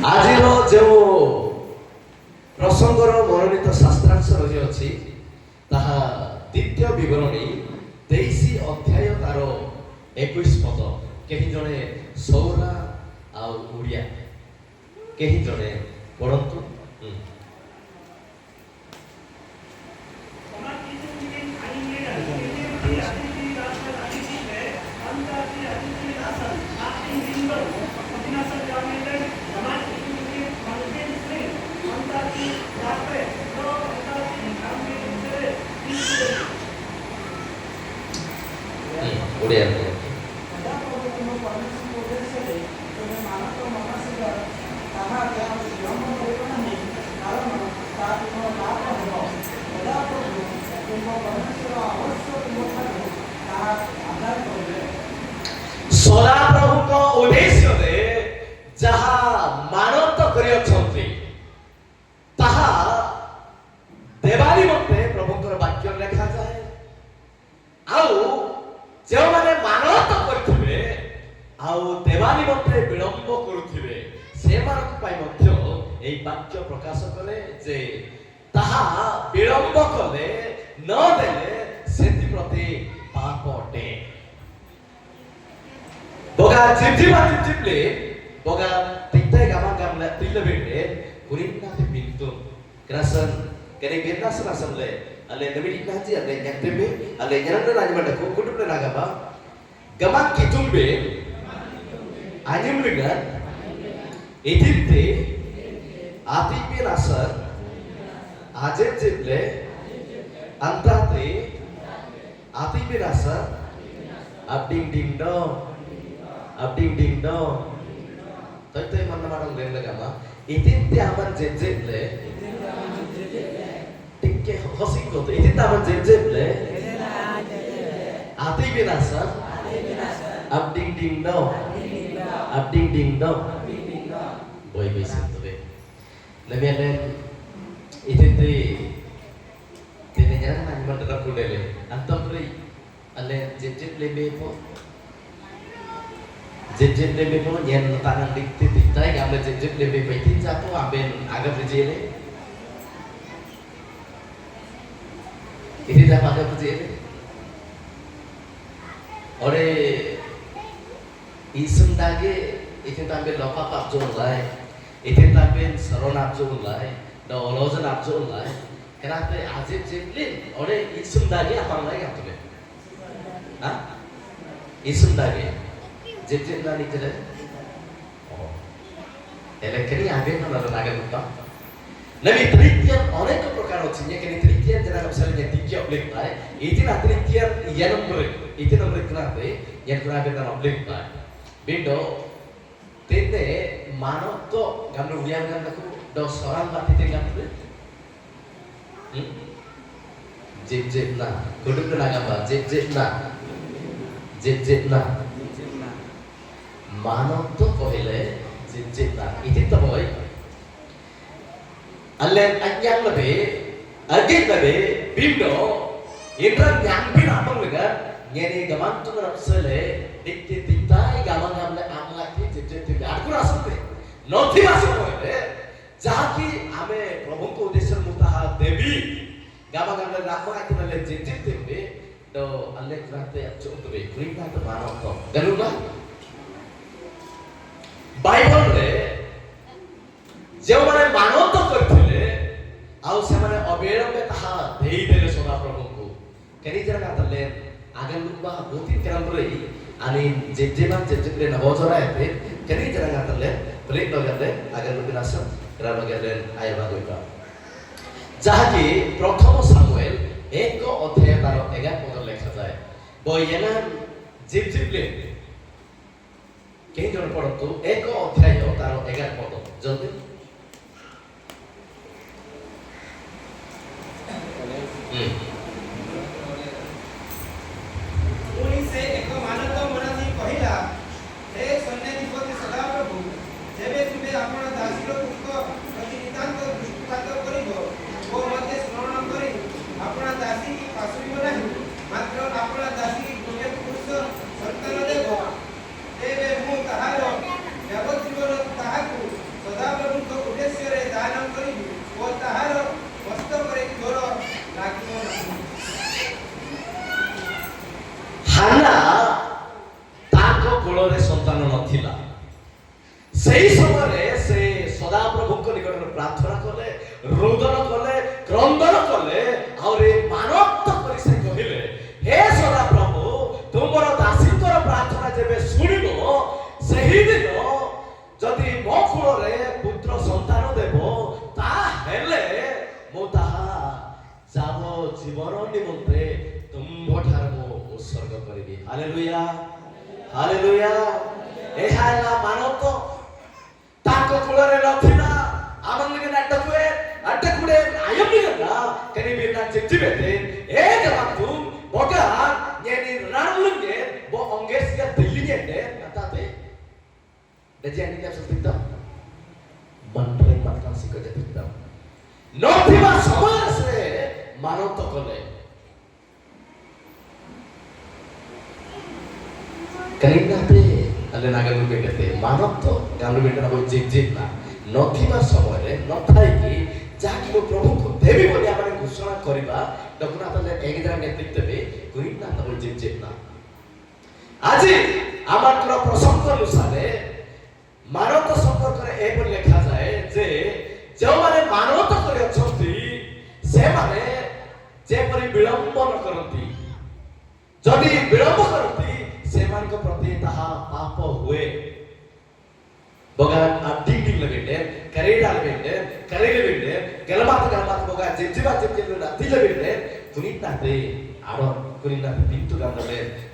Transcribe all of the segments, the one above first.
ଆଜିର ଯେଉଁ ପ୍ରସଙ୍ଗର ମନୋନୀତ ଶାସ୍ତ୍ରାଂଶ ରହିଅଛି ତାହା ଦ୍ୱିତୀୟ ବିବରଣୀ 23 ଅଧ୍ୟାୟ ତାର 21 ପଦ। କେହି ଜଣେ ସୌରା ଆଉ ଓଡ଼ିଆ କେହି ଜଣେ ପଢ଼ନ୍ତୁ। ଓଡ଼ିଆ ସଦାପ୍ରଭୁଙ୍କ ଉଦ୍ଦେଶ୍ୟରେ ଯାହା ମାନତ କରିଅଛନ୍ତି ତାହା ଦେବା ନିମନ୍ତେ ପ୍ରଭୁଙ୍କର ବାକ୍ୟ ଲେଖାଯାଏ। ଆଉ ଯେଉଁମାନେ ମାନତ କରିଥିବେ ଆଉ ଦେବା ନିମନ୍ତେ ବିଳମ୍ବ କରୁଥିବେ ସେମାନଙ୍କ ପାଇଁ ମଧ୍ୟ ଏହି ବାକ୍ୟ ପ୍ରକାଶ କଲେ ଯେ ତାହା ବିଳମ୍ବ କଲେ ନ ଦେଲେ ସେଥିପ୍ରତି ପାପ ଅଟେ। Boga cip-ciple, boga tiktai gamang-gamla tilabende, kurinna te pintu. Kerasan, kene benda serasam le, ale nabi naji ale nyaktembe, ale nyaranda najmanda ko kudup le nagaba, gamang kitumbe, anyum lengan, edinte, ati pe rasar, ajet ciple, antate, ati pe rasar, abding ding dong. Abding ding dong, tapi mana orang lain lagi apa? Itu aman jejak le, tikke hosing kau itu aman jejak le, ati binasa, abding ding dong, abding ding dong, boy bisa tu deh. Lebih ada itu tidak jangan mana terlalu dele, antam beri, ale jejak lebih po. Jejak lebih pun yang tangan dikti diktai gambar jejak lebih baik jatuh ambil agak berjele ini dah agak berjele oleh isem dage itu tampil lopak abjol lai itu tampil saron abjol lai dah olosan abjol lai kenapa azib jeblin oleh isem dage apa lagi apa tu deh ah isem dage jejak nani jadi, oh, elektriknya abe na lalu naga lupa. Nabi trityan orang keperkara ucinya kini trityan jangan misalnya tiga oblik bay, itu na trityan yang nomor kenapa? Yang kenapa kita oblik bay. Bendo, tete mano to gambar ulian kan aku dos orang bat tete gambar, jejak na, kudu naga bay, jejak na. मानव तो पहले जितना इतने तो बोई अल्लें अज्ञान लबे अज्ञान लबे बिंदो इंद्र ज्ञान भी नापंग लगा यानी गमान तो कर अपसले इतने दिखता है गमान हमने आमला की जितने यार को रास्ते नौथी रास्ते बोले जहाँ की हमें प्रभु को उद्देश्य मुताहा देवी गमान हमने नापंग आते नले जितने तो अल्लें कराते अच्छे तो बे कुरिंगा तो मानव तो गलुला बाइबल रे ଯେଉଁମାନେ ମାନତ କରିଥିଲେ ଆଉ ସେମାନେ ଅବିଳମ୍ବେ ତାହା ଦେଇଦେଲେ ସଦାପ୍ରଭୁଙ୍କୁ କେନି ଜଣକା ତଲେ ଆଗେ ଲୁବା ବୋତି କେରମ୍ରେ आणि जेजेमान जेजेले नवजरा येते केनी जणका तले ब्रेक लगे आगे लुबिनास रा लगे आयबा गइबा ଯାହାକି ପ୍ରଥମ ସାମୁଏଲ 1 ଅଧ୍ୟାୟ ତାର 11 ପଦ ଲେଖାଯାଏ ବୟନା ଜିପଜିପଲେ କେହି ଜଣ ପଢନ୍ତୁ 1 ଅଧ୍ୟାୟ ତାର 11 ପଦ ଜଲ୍ଦି ପୁଣି ସେ ଏକ ମାନତ ମନାସି କହିଲା ହେ ସୈନ୍ୟାଧିପତି ସଦାପ୍ରଭୁ ଯେବେ ତୁମେ ଆପଣ ଦାସୀର ଦୁଃଖ ପ୍ରତି ନିତାନ୍ତ ଦୃଷ୍ଟିପାତ କରିବ ଓ ମୋତେ ସ୍ମରଣ କରି ଆପଣ ଦାସୀ କି ପାଶୁରିବ ନାହିଁ ମାତ୍ର ଆପଣ ଦାସୀ କି ଗୋଟିଏ ପୁରୁଷ ସନ୍ତାନ ଦେବ ତେବେ ମୁଁ ତାହାର ଯାବଜୀବନ ତାହାକୁ ସଦା ସେହି ସମୟରେ ସେ ସଦାପ୍ରଭୁଙ୍କ ନିକଟରେ ପ୍ରାର୍ଥନା କଲେ, ରୋଦନ କଲେ, କ୍ରନ୍ଦନ କଲେ, ଆହୁରି ମାନତ କରି ସେ କହିଲେ, ହେ ସଦାପ୍ରଭୁ, ତୁମର ଦାସୀଙ୍କର ପ୍ରାର୍ଥନା ଯେବେ ଶୁଣିବ, ସେହିଦିନ ଯଦି ମୋ କୂଳରେ ପୁତ୍ର ସନ୍ତାନ ଦେବ, ତାହେଲେ ମୁଁ ତାହା ଜୀବନ ନିମନ୍ତେ ତୁମ୍ଭଠାରେ ମୁଁ ଉତ୍ସର୍ଗ କରିବି। Hallelujah, hallelujah. ଏହା ହେଲା ମାନତ। ତାଙ୍କ କୂଳରେ ନଥିଲା ଆମನಿಗೆ ಅಡ್ಡಕುಡೆ ಅಯ್ಯಮಿಗಲ್ಲ ಕನಿಬಿನ ಚಿಚ್ಚಿಬೇತೆ ಏ ಜವಾತು ಬೊಗ ನೇನಿ ರಾಣುಂಗೆ ಬೊ ಅಂಗೇಸ್ಗೆ ದಿಲ್ಲಿಗೆ ನತಾತೆ ದಜಾನಿ ಕ್ಯಾ ಸಸ್ತಿದ್ದ ಮಂತ್ರೆ ಮಾತ್ರ ಸಿಕ್ಕದಿದ್ದ ನೋಟಿವಾ ಸಮಾಸೆ ಮಾನವತ ಕಲೆ ಕಲಿಂಗಾತೆ ಅಲ್ಲೇ ನಾಗಲು ಬೇಕತೆ ಮಾನವತ ಗಾಲು ಬೇಕನ ಹೋಗಿ ಜಿಜ್ಜಿನ ନଥିବା ସମୟରେ ନଥାଇକି ଯାହାକି ମୋ ପ୍ରଭୁଙ୍କୁ ଦେବି ବୋଲି ଆମେ ଘୋଷଣା କରିବା ଡକୁନା ତାହେଲେ ଏକଦା ନେତୃତ୍ୱ ଦେବେ କୁରିନା ତାହେଲେ ଜିଜିନା ଆଜି ଆମର ପ୍ରସଙ୍ଗ ଅନୁସାରେ ମାନବ ସମ୍ପର୍କରେ ଏପରି ଲେଖାଯାଏ ଯେ ଯେଉଁମାନେ ମାନବତ କରି ଅଛନ୍ତି ସେମାନେ ଯେପରି ବିଳମ୍ବନ କରନ୍ତି, ଯଦି ବିଳମ୍ବ କରନ୍ତି ସେମାନଙ୍କ ପ୍ରତି ତାହା ପାପ ହୁଏ। Boga ding lebih karena lebih gelamat boga jibat lebih tidak lebih kuning nanti ada kuning nanti pintu gambar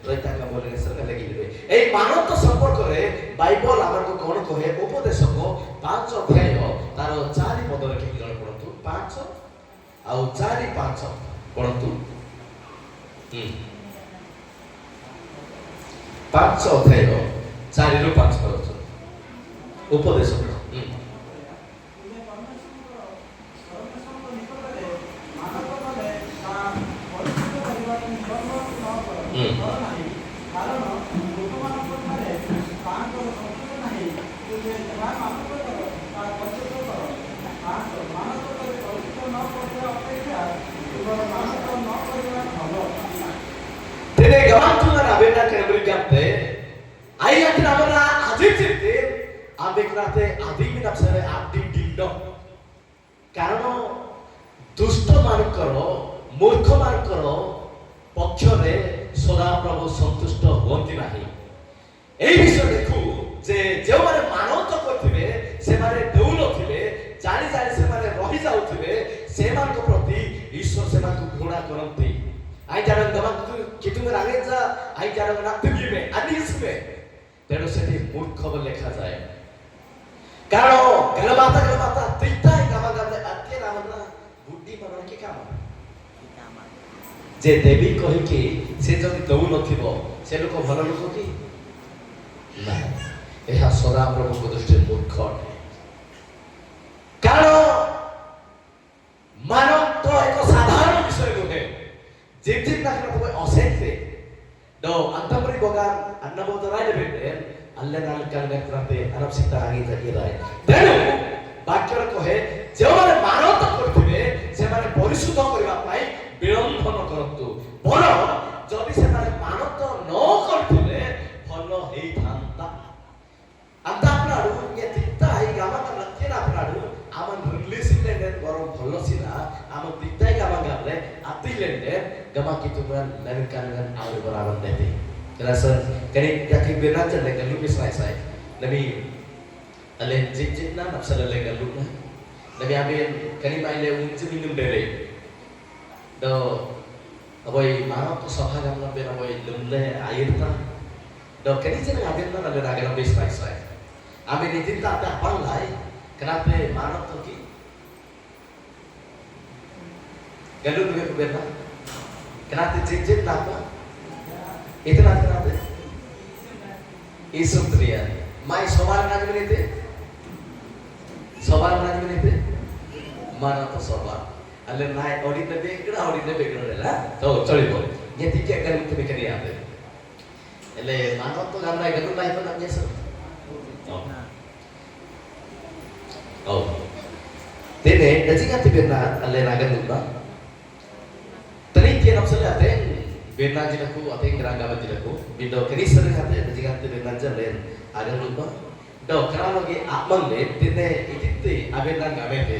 mereka kamu boleh serta lagi lebih. Manot to support kore Bible amar ko kono kohe उपदेश को 5 अध्याय तारो 4 पद रखे किरण पढन्तु 5 ଆଉ 4 5 पढन्तु 5 अध्याय 4 ରୁ 5 पढन्तु उपदेश Tidak gampang tuh nggak benar kayak berganti. Ayah tidak pernah aziz sih. Ambek nate adik minap sare adik dindo. Karena dusto manukaro, murkho manukaro, पक्षरे सदाप्रभु संतुष्ट होती नहीं। এই বিষয় দেখু যে যেমানে মানবত করथिबे সেমানে দেউল थिबे জানি জানি সেমানে রহি যাউथिबे সেমানক প্রতি ঈশ্বর সেমানক ঘৃণা করନ୍ତି। আই জানন দমান কিতুম রাগে যা আই জানন নাতিবিবে আনিসবে তেণু সেটি মূর্খ বলে লেখা যায়। কারণ গেলমাতা তিতাই গামাগাতে আকে নামনা বুদ্ধি মানে কি কাম जे देवी कहि कि से जदि दउ नथिबो से लोक भल लोक कि ना एहा सदा प्रभु को दृष्टि मूर्ख कारण मानव तो एक साधारण विषय नुहे जित नाखन को असेंते दो अंतमरी बोगा अन्नबोध राय बेटे अल्ले नाल कालने प्रते अनवसिता आगे जाके राय तेनु वाक्य कहे जे माने मानवता करथिबे से माने परिशुद्ध करबा पाई विलंबन करतु पर जदि से माने मानत न करथिले भल हेई थांता अंता आपनाडु ये तित्ता आई गामा का लक्ष्य आपनाडु आमन रिलीज लेने गरम भल सिना आम तित्ता आई गामा गाले आती लेने गामा की तुमन लेन कानन आवर बराबर देते रस कने याकी बेना चले गलु के साय नबी अले जितना नफसल ले गलु ना नबी आबे कनी माइले उंच मिनुम डेरे do aboy manok to sokha gamna ben aboy lumle ayirta do kani jena abenna na lera gana bes sai ami nitin ta ta panglai kenapa manok to ki galu duge ko benna kenapa jit ta apa itna kenapa isu triya mai sobar na gite manok to sobar अल्ले नाय audit में बेगड़ा ला तो चली बोल ये ठीक है कर तो बेकरी आते એટલે માનો તો ગામડા ગલું લાઈ પણ આપજે સર ઓ તેને નજીક બેના અલ્લે નાગન નુબા તરી કે નફસલે આતે બેના જીલકુ આતે ગ્રાંગા જીલકુ બિંદો કની સર આતે નજીક બેના જલે આગળ નુબા Do karena lagi amang le tine itite abenan gamete.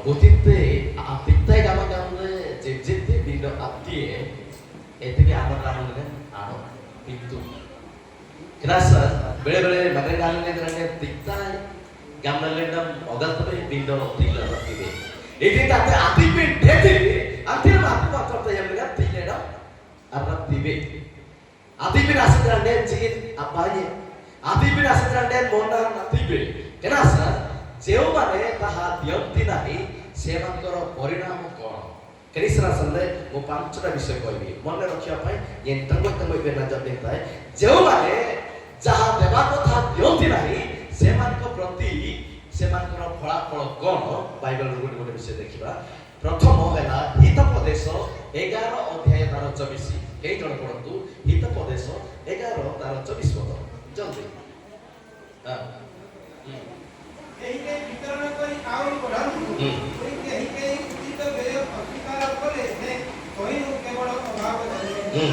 Butite apittai gamang gamle jejete bindo aptie etike amang gamang le ano pintu. Kerasa bere-bere magre galne drane tiktai gamle dam ogal tabe bindo tila rakibe. Iti tate atipin dete antil mati patorta yang mereka tila dam arab tibe. Atipin asidran jigit apaye atipin asidran mona natibe kenasa ଯେଉଁମାନେ ତାହା ଦିଅନ୍ତି ନାହିଁ ସେମାନଙ୍କର ପରିଣାମ କ'ଣ କ୍ରିସ୍ରା ସନ୍ଧେ ମୁଁ ପାଞ୍ଚଟା ବିଷୟ କହିବି ମନେ ରଖିବା ପାଇଁ ଥାଏ ଯେଉଁମାନେ ଯାହା ଦେବା କଥା ଦିଅନ୍ତି ନାହିଁ ସେମାନଙ୍କ ପ୍ରତି ସେମାନଙ୍କର ଫଳାଫଳ କ'ଣ ବାଇବେଲର ଗୋଟେ ବିଷୟ ଦେଖିବା ପ୍ରଥମ ହେଲା ହିତୋପଦେଶ 11 ଅଧ୍ୟାୟ ତାର 24 କେଇ ଜଣ ପଢ଼ନ୍ତୁ ହିତୋପଦେଶ 11 ତାର 24 ପଦ ଜଲ୍ଦି ଏହିକେ ବିତରଣ କରି ଆହୁରି ବଢ଼ାନ୍ତୁ ଏହିକେ ଉଚିତ ବ୍ୟୟ ଅସ୍ୱୀକାର କଲେ ସେ କହିରୁ କେବଳ ଅଭାବ ଜାଣିବେ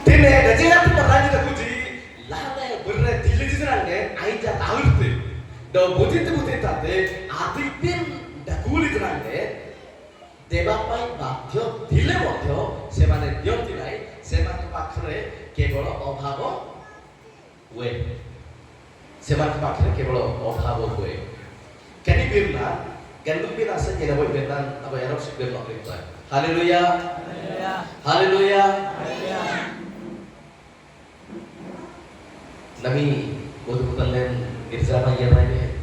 ତିନେ ରଜିନାଥ ପରାଜି ଦେଖୁଛି ଲାହେ ଗୁର୍ରେ ଦିଲ୍ଲୀ ଜିରାନେ ଆଇଜା ତାଉର୍ତେ ଦ ବୁଜିତେ ତାତେ ଆଦିପିନ ଡାକୁଲି ଜିରାନେ ଦେବା ପାଇଁ ବାଧ୍ୟ ଥିଲେ ମଧ୍ୟ ସେମାନେ ଦିଅନ୍ତି ନାହିଁ ସେମାନଙ୍କ ପାଖରେ କେବଳ ଅଭାବ ହୁଏ semangat pakai kebolo ọভাব gue. Kani birna, gandu birna saja kita buat birna apa ya Rob sih birna kita. Haleluya, haleluya. Nabi buat len girjana ya rai.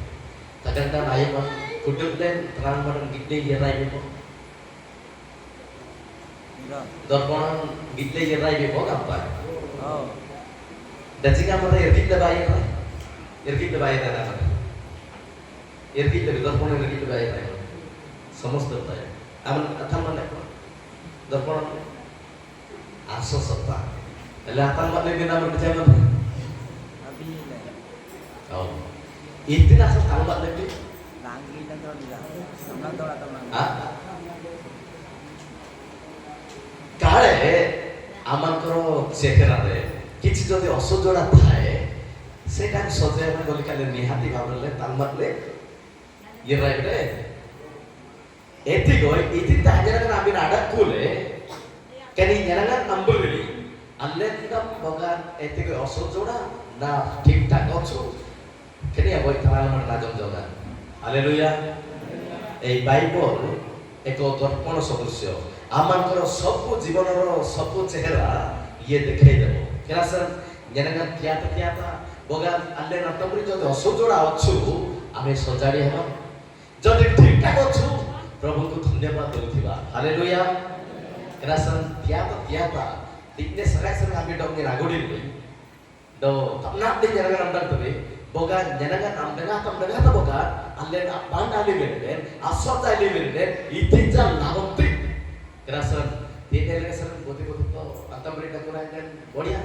Takkan kan ayat mah kudup len terang bareng gede ya rai bepo. Dorponan gede ya rai bepo apa? Dan jika mereka erdik bayar rai. Erkit bayar ada apa? Erkit dorpon erkit bayar ada. समस्त होता है आमन अथम मन को दर्पण आसो सत्ता એટલે આતમ મને બિના મત જાય મત અભી લે ઓ इतना सा ताल बात लगे लांगी ना तो दिला हमरा दौड़ा तो हां काळे आमकर चेहरा रे किछि जदि असजोड़ा थाए सेटा सजाय में गली काले निहाती भाबले ताल मतले ये राइट रे एति गोय इति ताजरा ना बिना अडकुले कनी जनगन अंबुली अल्लेंदम बगान एति गोय असजोड़ा ना ठीक ठाक अछु kini ya boy terang menajam jalan, haleluya. Bible eko दर्पण सदृश्य आमानकर सब जीवनर सब चेहरा ये देखाई देबो केनासन जनगन थियाता बगान अल्ले नतमरी जदि असजोड़ा अछु आमे सजाड़ी हम जदि ठीक ठाक अछु प्रभु को धन्यवाद देउथिबा हालेलुया केनासन थियाता दिने सरासर आमे डंगे रागोडी दो तमना दे जनगन अंदर तबे boga jangan amdengah boga allen apaan ali benden asal ali benden itinjal nabonti kerasan tidak kerasan boti to antam beri dakuran dan bodia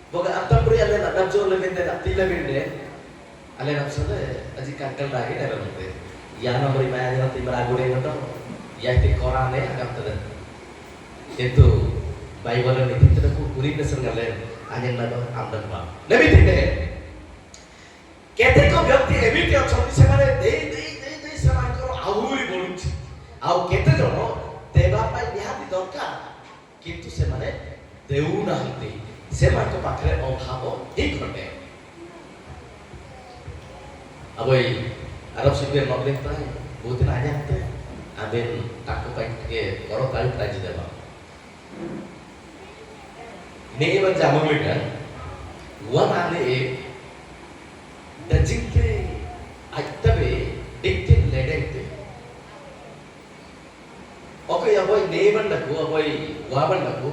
boga antam beri allen adam jol benden atila benden allen apsal aji kakal lagi dalam itu yang beri maya nanti beragure itu ya itu Quran agam tada itu Bible ini tidak kuring dasar ngalen anjing nado amdan ba nabi tidak केतेक व्यक्ति एमिति अछंती से माने दे समानकर आहुरी बोलुछि आउ केते जण देबा पाई निहाती दरकार किंतु से माने देउ नाहंती से मानक पाखरे अभाव ही घटे अबई अरब सिबे नगले ताई बहुत दिन आजा हते आबेन ताको पाई के करो ताई प्राइज देबा नेगे बन जामगलेका वन आने एक दजिंके अत्तबे डिक्टिन लेडेंते ओके अबोय नेबंडकु अबोय वाबंडकु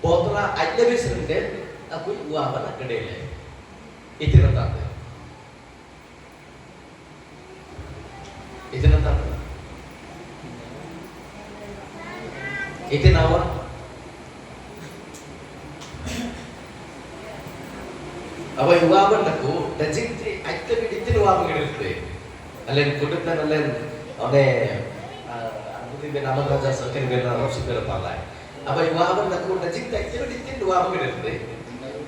बोतला अत्तबे सरंदे अकुय वाबन अकडेले इतिरताते इतिनावा अब युवाबन नकु दजिंति अत्तबे डिक्टिन वाबन गिरते अलेन कुटुबन अलेन ओने अनुभूति में नाम राजा सरकार में ना रोसी पर पाला है अब युवाबन नकु दजिंति अत्तबे डिक्टिन वाबन गिरते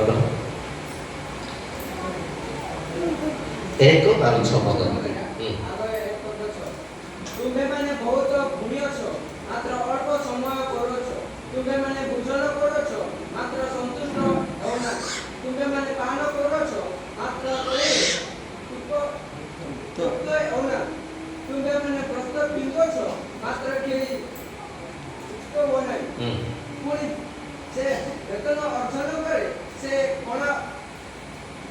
Betul? Eko taruh sama kan? ତୁମେ ମାନେ ବହୁତ ଭୂମି ଅଛ ମାତ୍ର ଅଳ୍ପ ସମୟ କରୁଛ ତୁମେ ମାନେ ଭୋଜନ କରୁଛ ମାତ୍ର ସନ୍ତୁଷ୍ଟ ହେଉନା ତୁମେ ମାନେ ପାନ କରୁଛ ମାତ୍ର ତୃପ୍ତ ହେଉନା ତୁମେ ମାନେ ପ୍ରସ୍ତ ପିନ୍ଧୁଛ ମାତ୍ର କେହି ତୃପ୍ତ ହୁଅ ନାହିଁ ପୁଣି ସେ ବେତନ ଅର୍ଜନ କରେ ସେ କଣ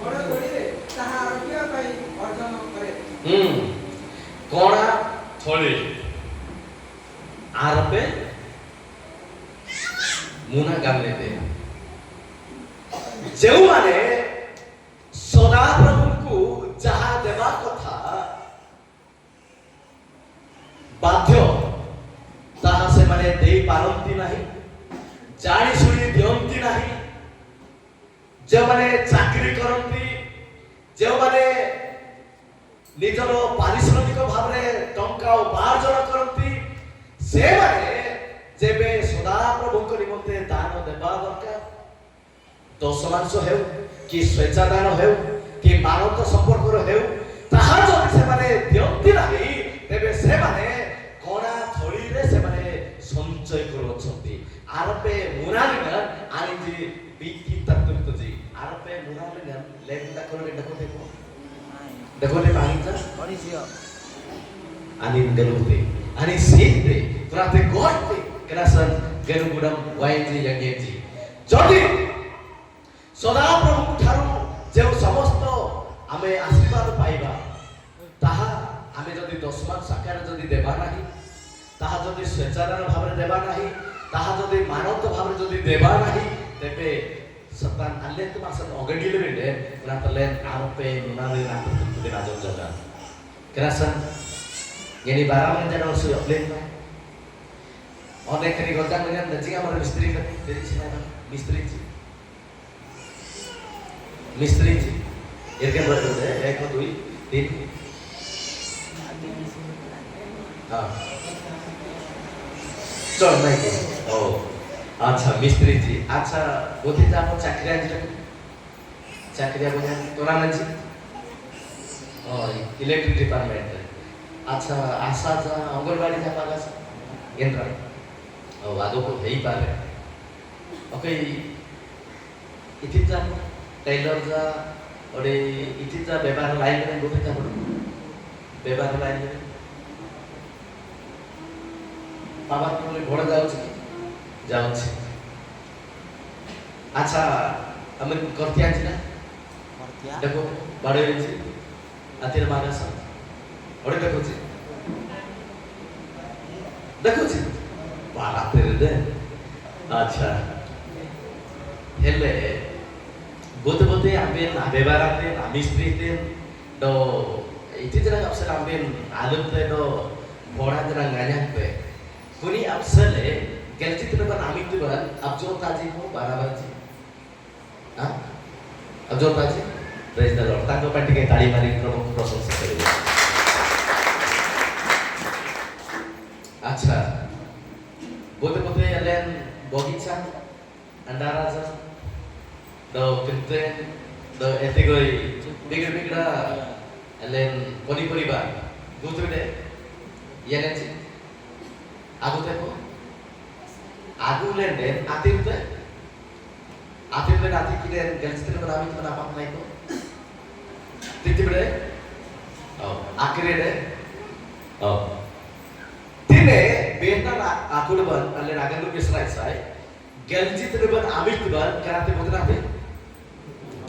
କରିବେ ତାହା ରଖିବା ପାଇଁ ଅର୍ଜନ କରେ କଣା थोड़ी आरपे मुना गामले दे जो माने सदा प्रभु को जहा देवा कथा बाध्य ताहा से माने दे पारंती नहीं जानी सुनी दियंती नहीं जो माने चाकरी करंती जो माने निजर पारिश्रमिक भाव टंका उपार्जन करती से माने जेबे सदा प्रभु निमंते दान देवा दरकार दशमांश हेउ कि स्वेच्छा दान हेउ कि मानव संपर्क हेउ ताहा जदि से माने दियंती नाही तेबे से माने कोना थोड़ी रे से माने संचय करछंती आरपे मुनालिना आनी जी बीती तत्व जी आरपे मुनालिना लेखा करे देखो देखो ले पानी जा आणि गलुते आणि सीते प्राते गोटे करासन गलुगुडम वाइजी यंगेजी जदि सदा प्रभु ठारू जे समस्त आमे आशीर्वाद पाइबा ताहा आमे जदि दशमान साकार जदि देबा नाही ताहा जदि स्वेच्छादान भावरे देबा नाही ताहा जदि मानवत भावरे जदि देबा नाही तेबे सतान अल्ले तो मासन अगडिले बेटे नातले आरपे मुनाले नात तुदे राजन जगा करासन यानी 12 मन जन वर्ष अप्लेन अनेक करी गजा मन नजिक हमर मिस्त्री करते तेरी सिना मिस्त्री जी एके बरदे 1 2 3 हां चल नहीं के ओ अच्छा मिस्त्री जी अच्छा बोधी जा आप चाकरी आज चाकरी बोझा तोरा नजी ओ इलेक्ट्रिक डिपार्टमेंट अच्छा आशा जा अंगनवाड़ी जा पागा केंद्र ओ आगो को हेई पारे ओके इथि जा टेलर जा ओडे इथि जा व्यवहार लाइन में बोथे जा पड़ो व्यवहार लाइन में बाबा को घोड़ा जाऊ अच्छा हम करती आज ना देखो बड़े जी आतिर मानस और देखो जी बारा तेरे दे अच्छा हेले बोते बोते आम्बे नाबे बाराते नामी स्त्रीते तो इथे जरा अवसर आम्बे आलमते तो बड़ा जरा गाण्याते कोणी अवसरले गलती तो पर आमित तो बरन अब जो ताजी को बराबर जी हां अब जो ताजी प्रेज द लॉर्ड ताको पार्टी के ताली मारी प्रभु को प्रशंसा करेंगे अच्छा बोते बोते एलेन बगीचा अंडाराजा तो किंते तो एते कोई बिगड़ बिगड़ा एलेन पनी परिवार दूसरे ये ने आगुते को आगुलेंडे आतिरते नाती किने गलस्तिर बनामी तो नापाक नहीं को तितिबड़े ओ आखिरेडे ओ तिने बेना आकुडबन अल्ले नागंदु बिसराय साय गलजितरबन आमितबन कराते बोदनाते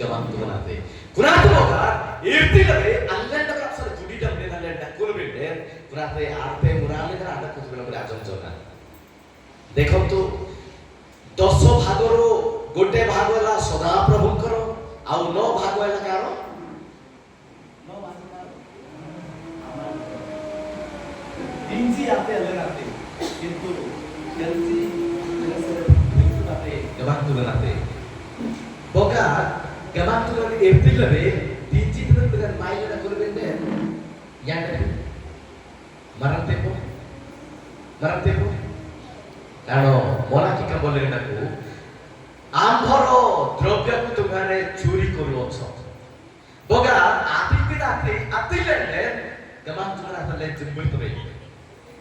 गमन बनाते कुरात होगा इर्तिलबे अल्लेंड अक्सर जुडी डमने अल्लेंड कुलबिडे कुराते आरते मुराले करा आदा कुसबन पर आजम जोना देखो तो 10 भागरो गोटे भाग वाला सदा प्रभुकर आउ 9 भाग वाला कार 9 भाग इंजी आते अलगाते किंतु जल्दी गबान तुलनाते बोका गबान तुलन एप्रिलरे तीनची तुलन माइलना करबेंदे यांडे मरते को कारण मोना की कबले नाको आंभर द्रव्य को तुम le jemput tu ni.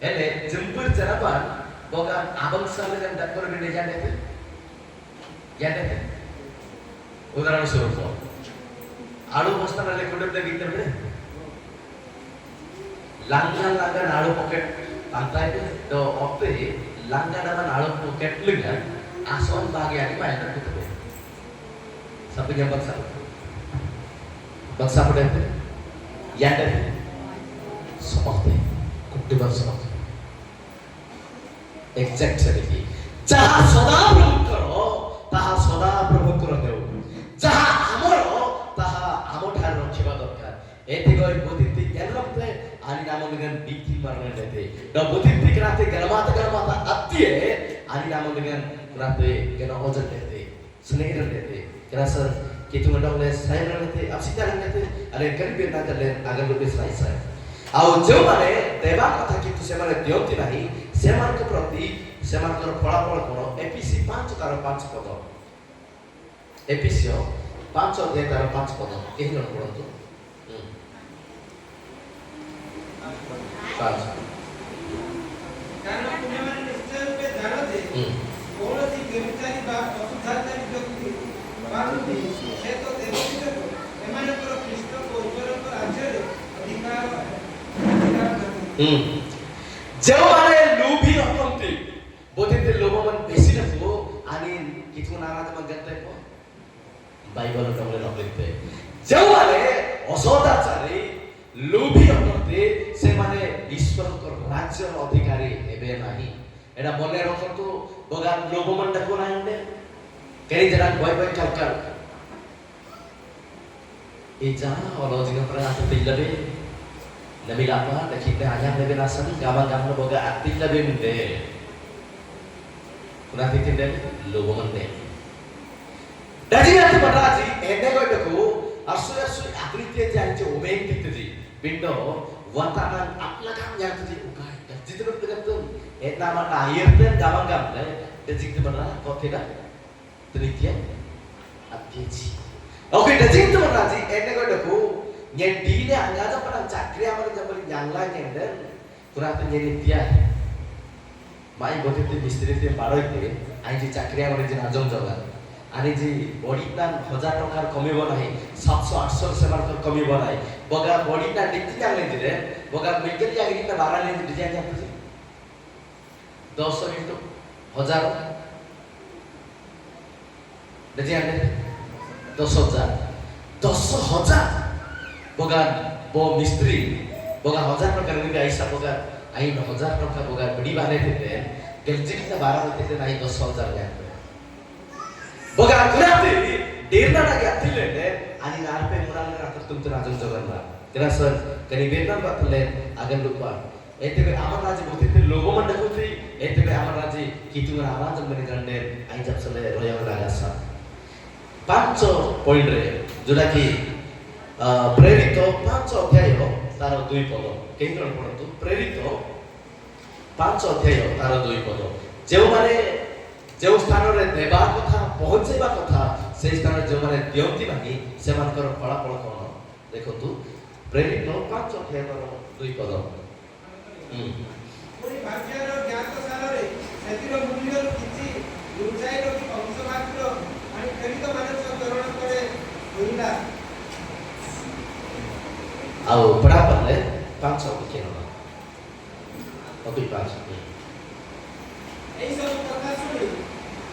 Ele jemput jerapan boga abang sahaja kan dakor benda janda tu. Janda tu. Udaharan suruh. Alu bostan le kuda lagi terbe. Langgan alu poket pantai tu do ope langgan alu poket lengan ason bagian mana tu tu. Sampai yang bangsa pada itu yang dari seperti kuduban seperti exact seperti jahat soda प्रभु करो देव जहाँ हमरो तहाँ हमो ठार रखिबा दरकार एते गय बोधिति एलमते आनी नाम लगन बिथि मारने देते द बोधिति कराते गरमाता अत्तिए आनी नाम लगन कराते केना ओजन देते स्नेह देते kerasa kita mendoleh saya nanti absida nanti ada kerja nanti ada agar lebih selesai. Au jauh mana deba kata kita semana diomti nahi semana ke prati semana ke pola kono EPC 5 taruh 5 poto EPC 5 dia taruh 5 poto ini non kono tu 5 karena punya mana niscaya pe dana de kono si kerjani ba असुधारकारी व्यक्ति बारुदी से तो देवोचित को एमाने पर कृष्ण को ऊपर पर राज्य अधिकार करते जो माने लोभी होते बोधिते लोभमन बेसी नको आणि किछु नाराज मगते को बाइबल कमले नपलिते जो माने असदाचारी लोभी होते से माने ईश्वर को राज्य अधिकारी हेबे नाही एडा मने रखतो बगा लोभमन डको नायंदे कई जरा boy kalkal ija orang juga pernah aktif lebih nabi lapa dah kita hanya lebih nasan gamang boga aktif lebih mende pernah titin deh logo mende dari nanti berlaji ende kau itu asu akritnya janji omeng titin bindo watanan aplakan yang titin ukai jitu berdekat tu nama air dan gamang deh jadi berlah kau tidak Demikian abjeji. Oke, dajing tu mana sih? Ene kau daku, nyendi ni anggaja pada cakri amal jambil yang lain nyender, kurang tu nyendi dia. Mai bote tu misteri tu paroi tu, aini cakri amal jen ajong jaga. Ani ji body tan 1000 टंकार कमी बनाई, 700-800 से मार कमी बनाई. बगा body tan डिक्की yang lain je, बगा Mikal yang ini na 12 lain design yang tu je. 200 into 1000 Jadi ada 10,000 boga bo mistri boga 1000 प्रकार में ऐसा बोगा आई 1000 प्रकार बोगा बड़ी बाने देते गलती कितना 12 होते थे नहीं 10,000 या बोगा कुराते डेरना ना क्या थी लेते आणि नार पे मुराल ने रात तुम तो राजन जगन्ना तेरा सर कहीं बेरना बात ले अगर लुपा ऐते पे आमर राजी बोलते थे लोगों में डको थी ऐते पे आमर राजी कितु में आवाज जब गंडे आई जब सले रोया राजा सा 5 पॉइंट रे जोटा कि प्रेरित 5 अध्याय तार 2 पद केही जण पढନ୍ତୁ प्रेरित 5 अध्याय तार 2 पद जे माने जे स्थान रे देबा कथा पहुंचेबा कथा से स्थान जे माने दियंती बानी से मानकर फलाफल कोन देखंतु प्रेरित 5 अध्याय तार 2 पद पूरी भाग्यर ज्ञात साल रे सेतिर मूल्य किछि दुर्जाय रो कि अंश मात्र आणि प्रेरित मानस करुणा करे होइला ଆଉ ପଢା ପଡଲେ 500 लिखे न ଅତି 500 ଏଇ ସବୁ କଥା ଶୁଣି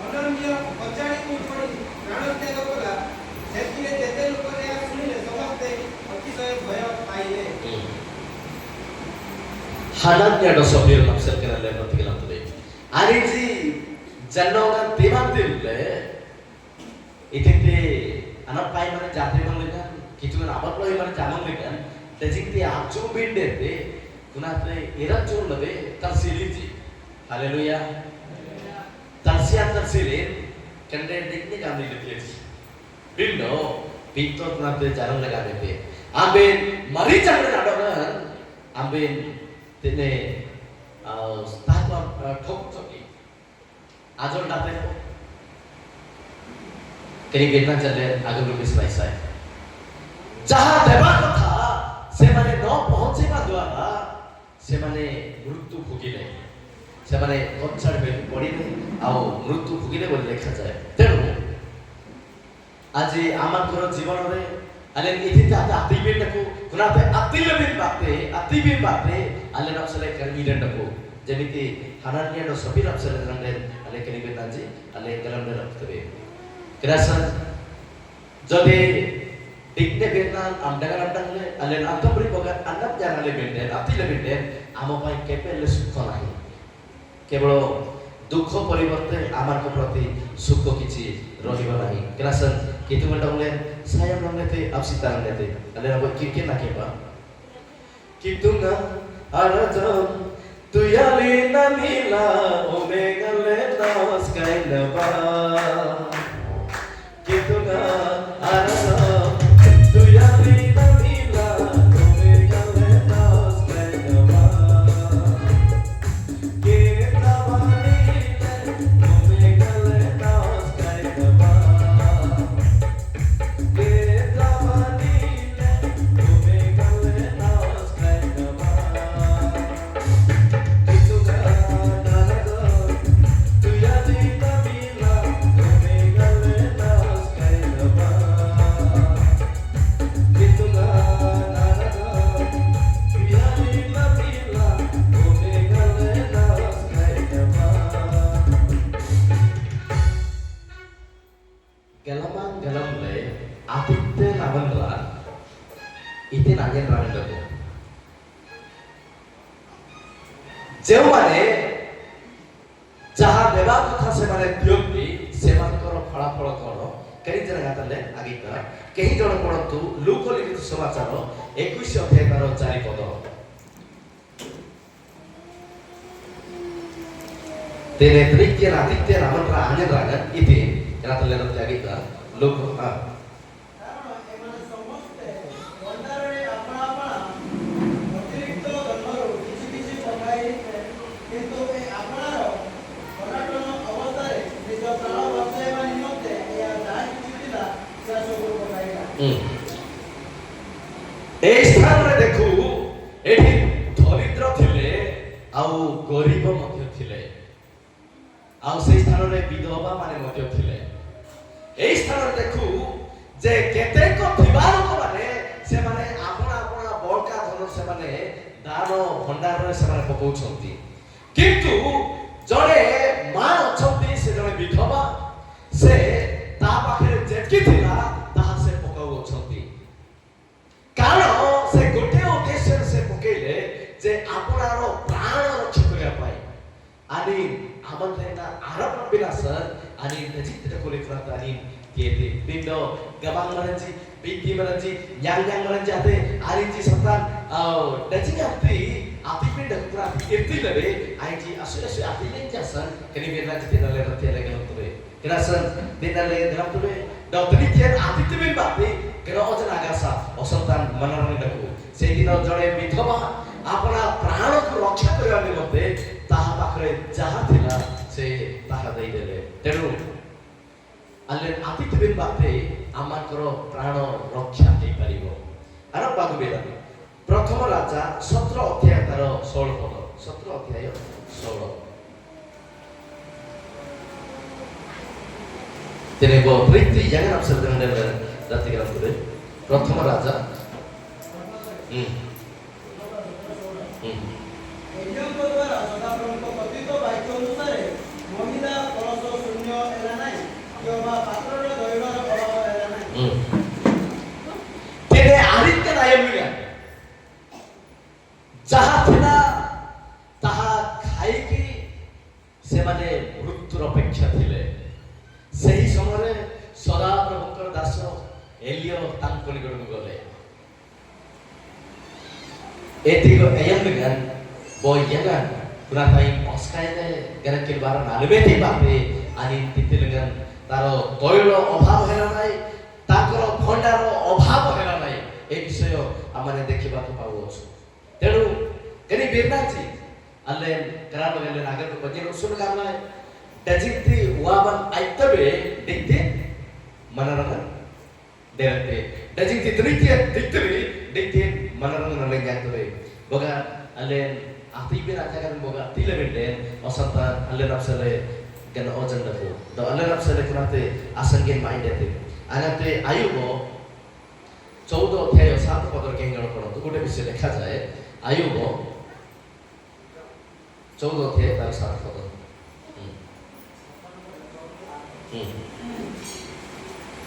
ଅନନ୍ୟ ପଚାରି ପଡି ପ୍ରାଣ ତ୍ୟାଗ କଲା ସେଥିରେ ଯେତେ ଲୋକ ଏହା ଶୁଣିଲେ ସମସ୍ତେ ଅତିଶୟ ଭୟ ପାଇଲେ हालांकि डोसोफियर नक्सल करने ले मत किलाम तो आरे जी जनोगा देवांतिल ले इतने अनप पाई माने जाते मन लेगा कितु में आबत लोई माने जामन लेगा तेजिंगते आचू बिंडे ते कुनाते इरा चूर लबे तरसीली जी हालेलुया तरसीले कंडे देखने का नहीं लेते जी बिंडो पिंतो कुनाते जारंग लगा देते आबेन मरी चंद्र नाडोगन आबेन तेने स्थान ठोक चुकी आजोल डालते हो कहीं गिरना चले आगे लोग इस पैसा है जहाँ देवा को था से माने नौ पहुँचे का द्वारा ସେମାନେ ମୃତ୍ୟୁ ଭୋଗିଲେ ସେମାନେ କଚାଡ଼ ପଡ଼ିଲେ ଆଉ ମୃତ୍ୟୁ ଭୋଗିଲେ ବୋଲି ଲେଖାଯାଏ। ତେଣୁ ଆଜି ଆମଙ୍କର ଜୀବନରେ alle ini tak ada aktifin aku kenapa aktifin batte alle napsale kermidan aku ଯେମିତି ହାନାନିଆର ସବି ରପ୍ସରେ ରଙ୍ଗରେ alle କେନିବେ ତାଜି alle କଲମରେ ରଖତବେ କ୍ରାସନ ଯଦି ଦିନେ ବେନାନ ଆମଡାଙ୍ଗଲେ alle ଆତମ୍ରି ବଗା annap ଜାନାଲେ ବେଣ୍ଡେ ଆତିଲେ ବେଣ୍ଡେ ଆମ ପାଇଁ କେବେଲେ ସୁଖ ନାହିଁ କେବଳ ଦୁଃଖ ପରିବର୍ତ୍ତେ ଆମଙ୍କ ପ୍ରତି ସୁଖ କିଛି ରହିବ ନାହିଁ କ୍ରାସନ कितु घंटा बोले saya namnete absita namnete ale na ki na ke ba kitunga arajam tuyali namila omega le nas kaina ba kitunga arajam tuyali namila omega le nas kaina ba ke tawani omega le nas kaina ba ଯେଉଁମାନେ ଯାହା ଦେବା କଥା ସେମାନେ ଦିଅନ୍ତି ସେମାନଙ୍କର ଫଳାଫଳ କ'ଣ କେହି ଜଣ ଗାତାଲେ ଆଗିକା କେହି ଜଣ ପଢ଼ନ୍ତୁ ଲୁକ ଲିଖିତ ସମାଚାର 21 ଅଧ୍ୟାୟର 4 ପଦ ତେନେ ତ୍ରିତ୍ୟ ଆଦିତ୍ୟ ନାମର ଆନେରାଗ ଇତି ଗାତାଲେ ରତେ ଆଗିକା ଲୁକ এই স্থাନରେ দেখু এটি দরিদ্র থিলে আউ গরিব মধ্য থিলে আউ সেই স্থাନରେ বিধবা মানে মধ্য থিলে এই স্থাନରେ দেখু যে কেতেক থিবা লোক মানে সেমানে আপনা আপনা বড়কা ধন সেমানে দান ভଣ୍ଡାରରେ ସେମାନେ ପକଉଛନ୍ତି କିନ୍ତୁ ଜଣେ ମା ଅଛନ୍ତି ସେ ଜଣେ ବିଧବା ସେ ତା ପାଖରେ ଯେତିକି ଥିଲା ତାହା ସେ ପକାଉଛନ୍ତି କାରଣ ସେ ଗୋଟେ ଉଦ୍ଦେଶ୍ୟରେ ସେ ପକେଇଲେ ଯେ ଆପଣର ପ୍ରାଣ ରକ୍ଷା କରିବା ପାଇଁ आणि आमंत्रणा आरब बिलासर आणि नजिक कोले करत आणि येते बिंदो गबांग मरंजी बिंदी मरंजी यांग मरंजी आते आरीची संतान नजिक आपी पिंड कुरा इरती लवे आईची असुरसु आपी लेंजासन कनी बेला जिते नले रते लगे नतुरे किरासन दिनले गरतुरे डॉक्टरी के आपी तिबिन बापी ग्रहजन आगासा असंतान मनरन डकु से दिन जड़े विधवा अपना प्राण को रक्षा करबा निमते ताहा पाखरे जहा थिला से ताहा देई देले तेनु अल्ले आतिथिबिन बाते आमाकर प्राण रक्षा हेई परिबो आरो बागु बेला प्रथम राजा 17 अध्याय तार 16 पद 17 अध्याय 16 तेने गो प्रीति यंग अवसर देने राति ग्रंथरे प्रथम राजा ଏଲିୟଙ୍କ ଦ୍ୱାରା ସଦାପ୍ରଭୁଙ୍କ କଥିତ ବାକ୍ୟ ଅନୁସାରେ ମହିଳା କଳସ ଶୂନ୍ୟ ହେଲା ନାହିଁ କିମ୍ବା ପାତ୍ରରେ ଦହିବାର ଅଭାବ ହେଲା ନାହିଁ ତେବେ ଆରିତ୍ୟ ନାୟମିକା ଯାହା ଥିଲା ତାହା ଖାଇକି ସେମାନେ ମୃତ୍ୟୁର ଅପେକ୍ଷା ଥିଲେ ସେହି ସମୟରେ ସଦାପ୍ରଭୁଙ୍କର ଦାସ ଏଲିୟ ତାଙ୍କ ନିକଟକୁ ଗଲେ एतिको एयंगन बोयंगन पुराताई ऑस्कायले गरकेल बार नालबेती बापे आणि तितिलगन तारो तैल अभाव हेला नाही ताकर भंडार अभाव हेला नाही ए विषय आमाने देखिबा तो पाउछु तेनु कनी बिरनाची अल्ले कराब गेले नागर को बजे सुन गामला डजिती वाबन आइतबे दिक्ते मनरंग देवते डजिती तृतीय दिक्ते दिक्ते मनरंग नले जातरे बघा अल्ले atibin aja kan boga tila benden osanta alle rapsale gan ojan daku do alle rapsale kunate asangen mind ete anate ayubo 14 अध्याय 7 पदर केंगण पढନ୍ତୁ ଗୋଟେ ବିଷୟ ଲେଖା ଯାଏ ଆୟୁବ 14 ଅଧ୍ୟାୟ ତାର 7 ପଦ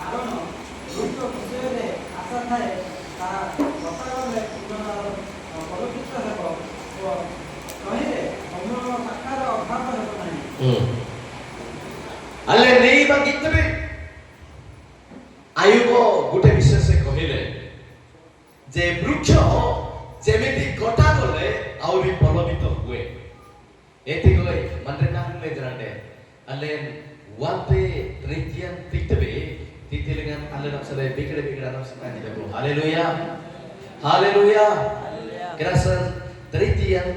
କାରଣ ଦୁଷ୍ଟ ବିଷୟରେ ଆଶା ଥାଏ ତାହା କଥାରେ ପରଚିତ ହେବ ଓ କହିଲେ ଅମଳ ଶାଖାର ଅଭାବ ହେବ ନାହିଁ alle nei bagitbe ଆୟୁବ ଗୋଟେ ବିଷୟ ସେ କହିଲେ ଯେ ବୃକ୍ଷ ଯେମିତି କଟା ଗଲେ ଆହୁରି ବଲବିତ ହୁଏ ଏଠି କହେ ମାନେ ନାମେ ଜଣେ alle wante trikian tikbe titilingan alle napsale bikre napsale dibago haleluya haleluya kerasan trikian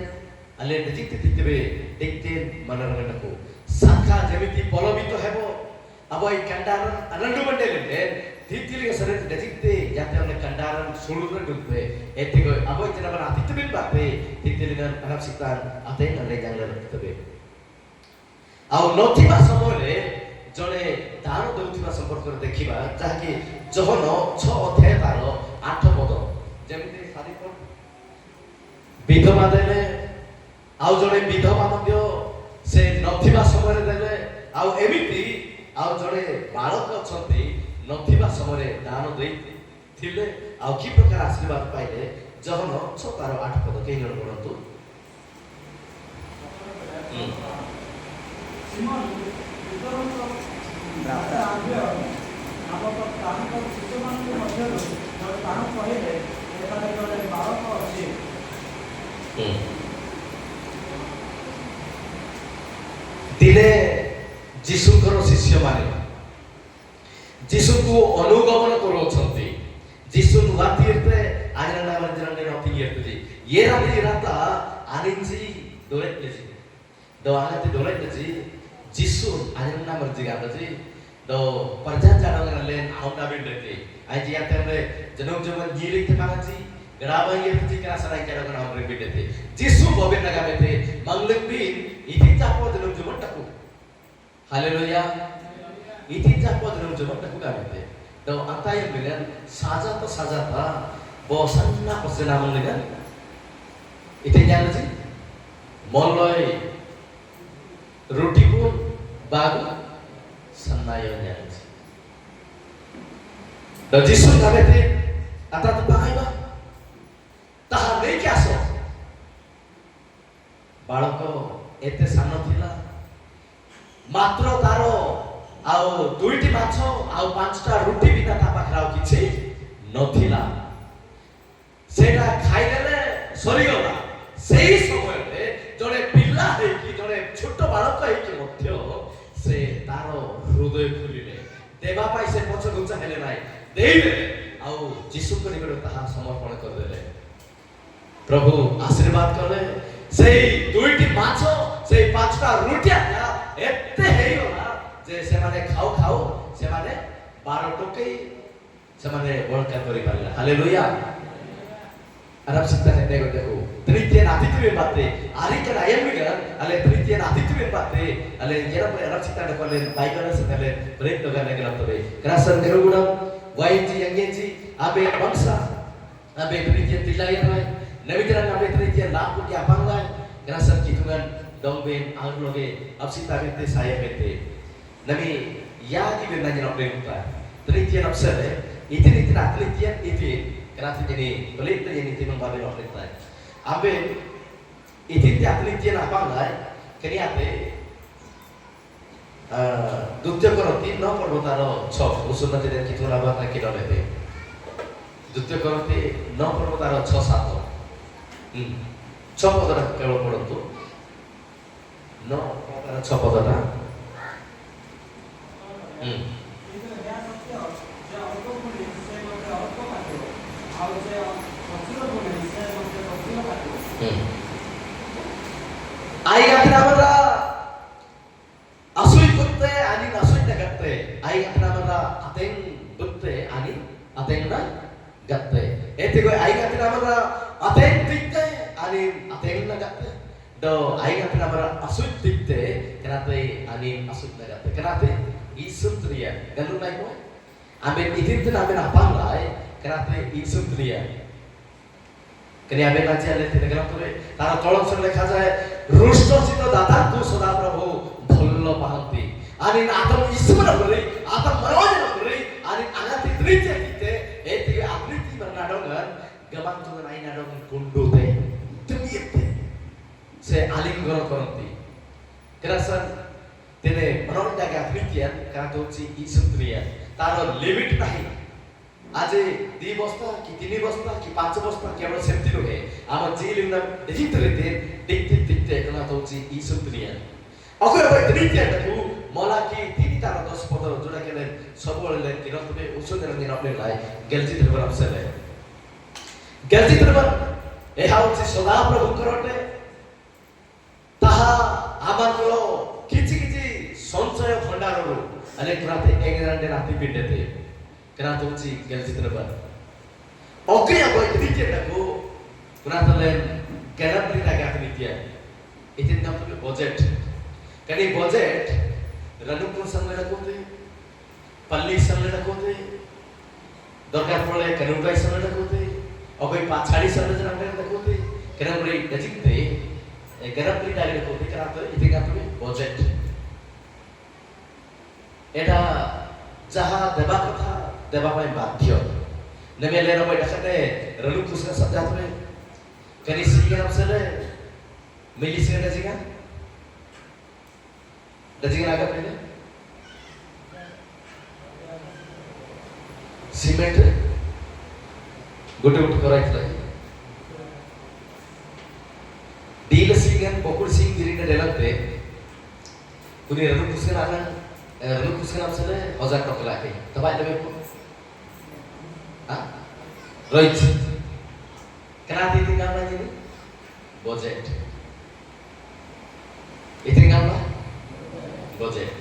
alle dijit tikbe tikten manaranganaku sakha jemiti bọlবিত hebo abai kandaran anandu mandelende titilinga sare dijite jate one kandaran sulura dubbe etigo abai jenabara atitbin batte titilingan anapsitan aten alle jangala tikbe ଆଉ ନଥିବା ସମୟରେ ଜଣେ ଦାନ ଦେଉଥିବା ସମ୍ପର୍କରେ ଦେଖିବା ଯାହାକି John 6 ଅଧ୍ୟାୟ ତାର 8 ପଦ ଯେମିତି ସାରିପ ବିଧବା ଦେଲେ ଆଉ ଜଣେ ବିଧବା ମଧ୍ୟ ସେ ନଥିବା ସମୟରେ ଦେଲେ ଆଉ ଏମିତି ଆଉ ଜଣେ ବାଳକ ଅଛନ୍ତି ନଥିବା ସମୟରେ ଦାନ ଦେଇଥିଲେ ଆଉ କି ପ୍ରକାର ଆଶୀର୍ବାଦ ପାଇଲେ ଜହନ 6 ତାର 8 ପଦ କେହି ଜଣ ପଢ଼ନ୍ତୁ ସିମନ ବିତରଣର ରାଜା ନାମକ ତାହାଙ୍କ ଶିଶୁମାନଙ୍କ ମଧ୍ୟରୁ ଜଣେ ତାହା କହିଲେ ଏଠାରେ ଜଣେ ବାଳକ ଅଛି ଦିନେ ଯୀଶୁଙ୍କର ଶିଷ୍ୟମାନେ ଯୀଶୁଙ୍କୁ ଅନୁଗମନ କରୁଛନ୍ତି ଯୀଶୁ ରାତିରେ ଆଇନା ମନ୍ଦିରରେ ନଥିଏନ୍ତି ये राती राता आनिंजी दोरेतले do angati doreteji jisu anna marji gataji do parjan janang len aunda bindete aji atende janong jaman gili themanaji graba yeti kana kera kana amre bindete jisu bobe nagamete manglembin iti chapo janong jaman taku haleluya iti chapo janong jaman taku gamete do antayam dengan sajata bosanna pasena dengan iti janaji molloy रोटी को बाग सन्नायो जान्छ र जिसु गाबेते आता त viva ताहा नै क्यास बाळक एते सानो थिला मात्र तारो आउ दुईटी माछ आउ पांचटा रोटी बिना ता पाखरा किछि नथिला सेटा खाइदेले सरी गला सेही समय रे जणे पिल्ला है कि जणे छोटो बालक है कि मध्य से तारो हृदय खुलिले देवा पाई से पछ गुचा हेले नाही देई देले आउ यीशु को निकट ताहा समर्पण कर देले प्रभु आशीर्वाद करले सेही दुईटी माछ सेही पांचटा रोटिया एते हेई गला जे से माने खाओ से माने 12 टोके से माने बळका करि पारला हालेलुया Arab Sita देखो तृतीय नातित्व बाते आरी के आयम में अले तृतीय नातित्व बाते अले जेरा पर Arab Sita ने कोले बाइबल से तले ब्रेक तो करने के लिए करासन देरुगुणम वाइजी यंगेजी आबे बंसा आबे तृतीय तिलाई है नवीकरण आबे तृतीय लाभ के अपांगा करासन कितुगन डोंगबेन आगलोगे अब सीता बेते साया बेते नवी यागी बेना जन अपने होता तृतीय नफ्सर है इतनी तृतीय इतनी Kerana jadi pelit tu jadi timang babi waktu itu. Abe itu atlet dia apa enggak? Kini abe dutya koroti no perbuatan chok usulnya jadi kita labah lagi dalam itu. Dutya koroti no perbuatan chok satu. Chok pada kalau perbuatan no perbuatan chok pada. आई अकरामरा असुई कुत्ते आणि नसुई नगत्ते आई अकरामरा अतेंग बुत्ते आणि अतेंग ना गत्ते एते कोई आई अकरामरा अतेंग दिक्ते आणि अतेंग ना गत्ते aing atin amara asut dikte kenate ani asut nagate kenate isutria galu nai ko aben idin tin aben apang lai kenate isutria kene aben aji ale tin galam tore tara tolong sor lekha jaye ruষ্টচিত দাতাଙ୍କୁ সদাপ্রভু ଭଲ ପାହାନ୍ତି ani atam ismana beri atam marojana beri ani agati tritya kite eti akriti bernadongan gamang tungan ai nadongan kundote tumiyete se alingron koranti kerasan tene maronda ga trityan katochi isutria taro limit nahi aje 2 বস্তা কি 3 বস্তা কি 5 বস্তা কেবল সেমতি রহে আমার জিলিনা ডিজিটালিতে দেখতে দেখতে একলা হচ্ছে ইসুত্রিয়া অকরে ভাই তৃতীয় দেখো মলা কি 3 তারা 10 15 জোড়া গেলেন সবলে কিরতবে ওষুধের দিন আপনি লাই গেলজি ধরবার আপসলে গেলজি ধরবার এ হচ্ছে সদা প্রভু করতে তাহা আমার গুলো কিছু কিছু সঞ্চয় ভণ্ডারରୁ अनेक राते एंगरांडे राती पिंडेते kenapa uci gel citra oke ya boy tadi aku kenapa len kenapa beri naga tadi itu namanya budget kali budget lalu pun sampai nak kote palli sampai nak kote dorkar pole kanukai sampai nak kote oke pachari sampai nak kote kenapa beri dajik te kenapa beri naga kote kenapa itu namanya budget এটা যাহা দেবা কথা দেবা পাই বাধ্য নেমেলে নয় দেখাতে রলু কুসনা সজাত মে কনি সিগা নসলে মিলি সিগা দজিগা আগা পেলে সিমেন্ট গোটে গোটে করাইতলা ডিল সিগন বকুল সিং দিরিনে দেলাতে কুনি রলু কুসনা আগা lu kusin apsale 1000 টাকা লাগে তবাই দেবে হ্যাঁ right kenapa itu gambar ini budget itu gambar budget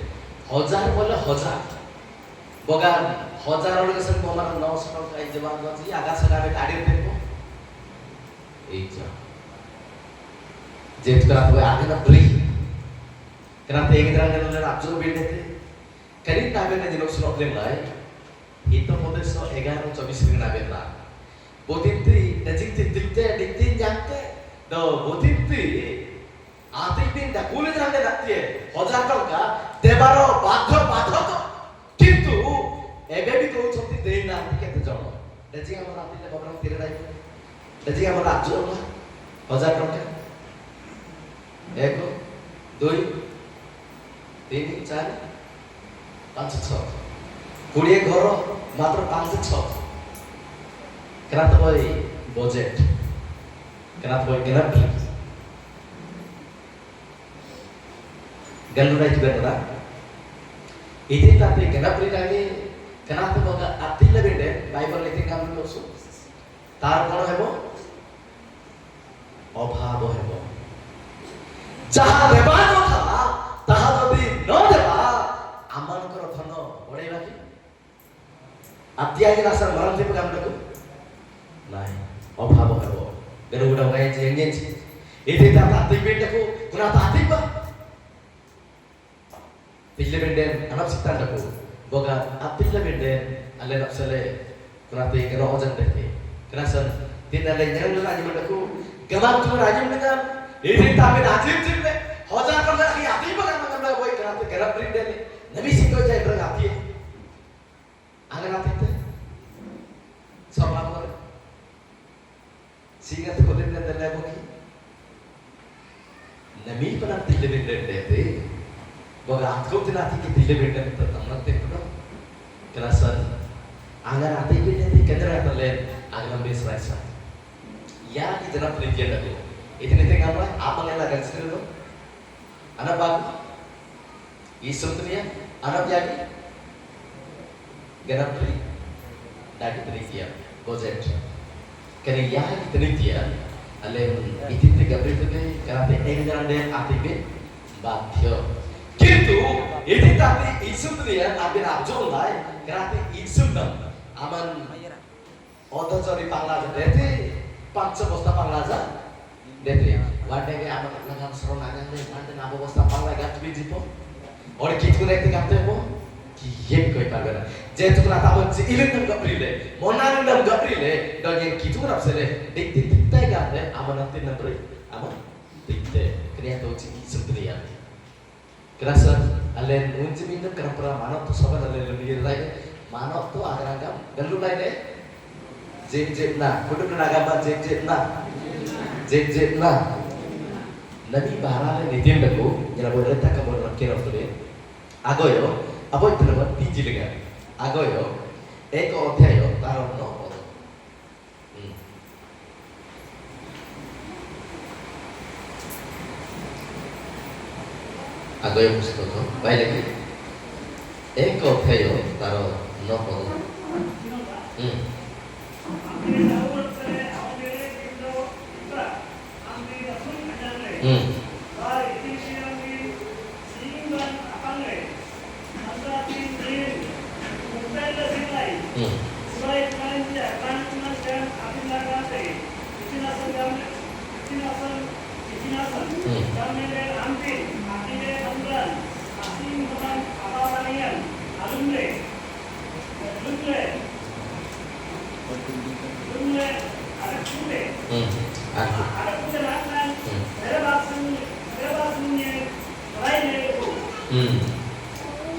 1000 বলে 1000 বগান 1000 ওর কাছে আমার 900 টাকা এই জবান আছে আগা সাগাবে গাড়ি দেব এই যা যেত করা হবে আগে না ব্রি kenapa yang kita ngelakuin absurd beda Kali nabe na dinok sunok din lai, ito mo din so 11-24 rin nabe na. Botinti, najikti dikti nyakte, do botinti, ate din da kulit nabe nakti, hojar ka, debaro badho to, kintu, ebe bi ko choti dein na kete jono. Dajing amar ate le babrang tire dai. Dajing amar abjo na, hojar ka. Eko, 2, 3, 4 5 6 20 ঘর মাত্র 5 6 kenapa boy budget kenapa boy kenapa galura itu benar ini tapi kenapa lagi kenapa boga atilla bende bible লেখে কাম করছো তার কোন হবো অভাব হবো যাহা দেবার কথা তাহা যদি ন দেবা আমানকৰ ধন বঢ়াইবা কি আত্যাগে রাসার মরণ দেব কামটাকো নাই অভাব হব বেরো উড়া গায়ে যে এঙ্গেছি এতে তা তাতে বেটাকো কোনা তাতে বা পিল্লে বেন্ডেন আনাপ সিতান্ডকো বগা আপিল্লে বেন্ডেন আলে নফসলে কোনা তে কেন অজান দেখে কেনাসন তিন আলে নেউল রাজি মন্ডকো গমাম তুম রাজি মন্ডকা এতে তাবে রাজিম জিমলে হাজার টাকা কি আতি বা কামলা বই কেনা তে গরব ব্রিন্ডেন नबी सिंह जाए ड्रग आती है अगर आते थे सब आप लोग सिंह तो कोई नहीं दल्ला बोली नबी पर आप दिल्ली में रहते थे वो आपको तो नाती के दिल्ली में रहते तो हम लोग देखो क्लासन अगर आते भी नहीं थे किधर आता ले अगर हम बेस राइसा या कि जनाब प्रीतिया लगे इतने थे काम आप अगर लगा सकते हो अना बाग Isutria, anak jadi genap beri, dah kita budget. Kerana ya kita alem itu tiga beri tu ke, kerana engaran dia aktif bathyo. Kintu itu tapi Isutria, abis abjol lah, kerana Isutna, aman, auto cari panglaja, dete, 5 bosta panglaja, dete, Bandenge amat nangam seronangan le, bandeng apa bos tampang lagi kat biji po. Orang kita nak tinggal tu po, kian kau ikan beran. Jadi tu nak tahu si ilim tu gapri le, monan tu gapri le, dan yang kita nak sele, dik tay kat le, amat nanti nampai, amat dik tay. Kena tahu si sendirian. Kerana alen unci minum kerana pernah mana tu sobat alen lebih lagi, mana tu agar agam, galu lagi. Jep na, kudu kena agama jep na. Nabi bahara le nitim daku, jala boleh tak kamu rakir orang tu le. Agoyo, apa itu nama tiji lega. Agoyo, eko othyayo tarom no podo. Agoyo pusto tu, baik lagi. Eko othyayo tarom no podo.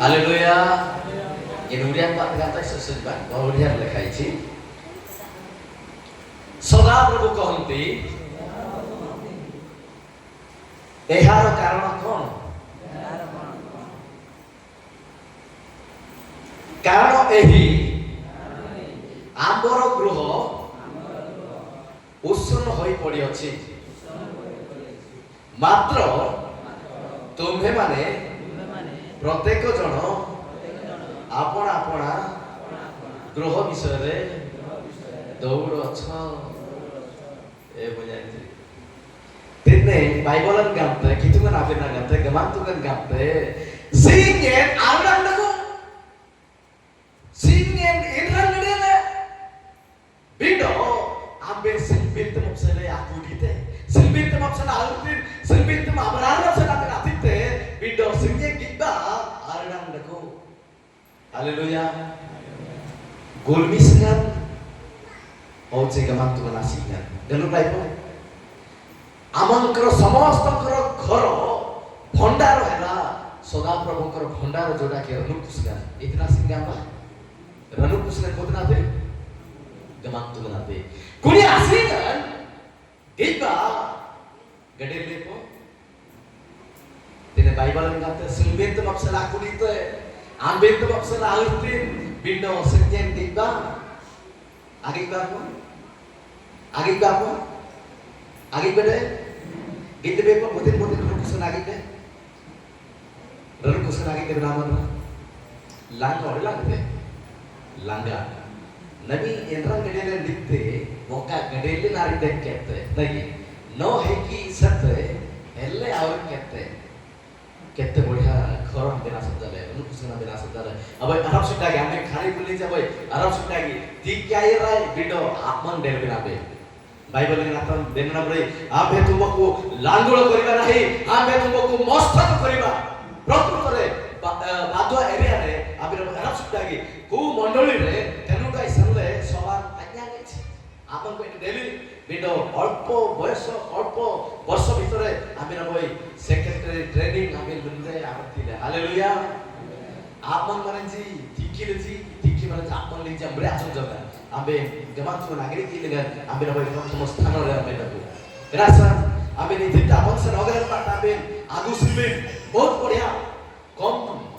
Haleluya. Kemudian Pak kata sesuatu bahwa dia lekah ini. Saudara Prabhu kahunti, ehar karena kon. Karena ehi, ambor gruho, usun hoi podi ଅଛି. ମାତ୍ର ତୁମ୍ଭେମାନେ ପ୍ରତ୍ୟେକ ଜଣ ଆପଣ ଆପଣା ଗୃହ ବିଷୟରେ ଦୌଡ଼ଅଛ ଏ ବୁଝାଇଛି Tidne Bible gamte kitungan afirna gamte gamantungan gamte singen alam naku singen inran ngedele bido ambe silbit mopsele aku dite silbit mopsele alpin silbit mabrarna sena atite bido singen gibba alam naku haleluya golmisngan oce gamantungan asingan dalam Bible आमंकर समस्तंकर घर भंडार हैला सदा प्रभुंकर भंडार जोड़ा के रनुकुसगा इतना सिंगामा रनुकुसगा कोतना थे गमांतु बनाते कुनी आसीगन गीता गडेले को तेने बाइबल में कहते सिलबेत मपसला कुनीते आंबेत मपसला आउतिन बिंडो संजन गीता आगे बाको आगे बढ़े Gitu beko botin rekusan lagi deh. Rekusan lagi deh berapa? Langga orang lagi deh. Langga. Nabi entrang gedele dikte, moka gedele nari dek kete. Lagi. No heki sate, elle awal kete. Kete बढ़िया खरम बिना सदले, रकुसन बिना सदले. अब अरब सुटागी, हमें खाली बोली जब अरब सुटागी, ठीक क्या ये राय बिडो आपमन डेल बिना बे. बाइबल में आता देना पड़े आबे तुमको लांगुल करिबा नाही आबे तुमको मस्तक करिबा प्रकृतरे बादवा एरिया रे आबे अरब सुटागी को मंडली रे तेनुगाई संले समान आज्ञा गेछि आपन को डेली बिडो अल्प बयस अल्प वर्ष भितरे आबे नबई सेक्रेटरी ट्रेनिंग आबे लुंदे आबतिले हालेलुया आपन माने जी तिकी माने आपन ले जमरे आसन जगा आबे गमान तो नागरिक की लगा आबे नबई समस्त स्थान रे आबे नबु रासा आबे नि दिता वंश नगर पाट आबे आगु सिबे बहुत बढ़िया कम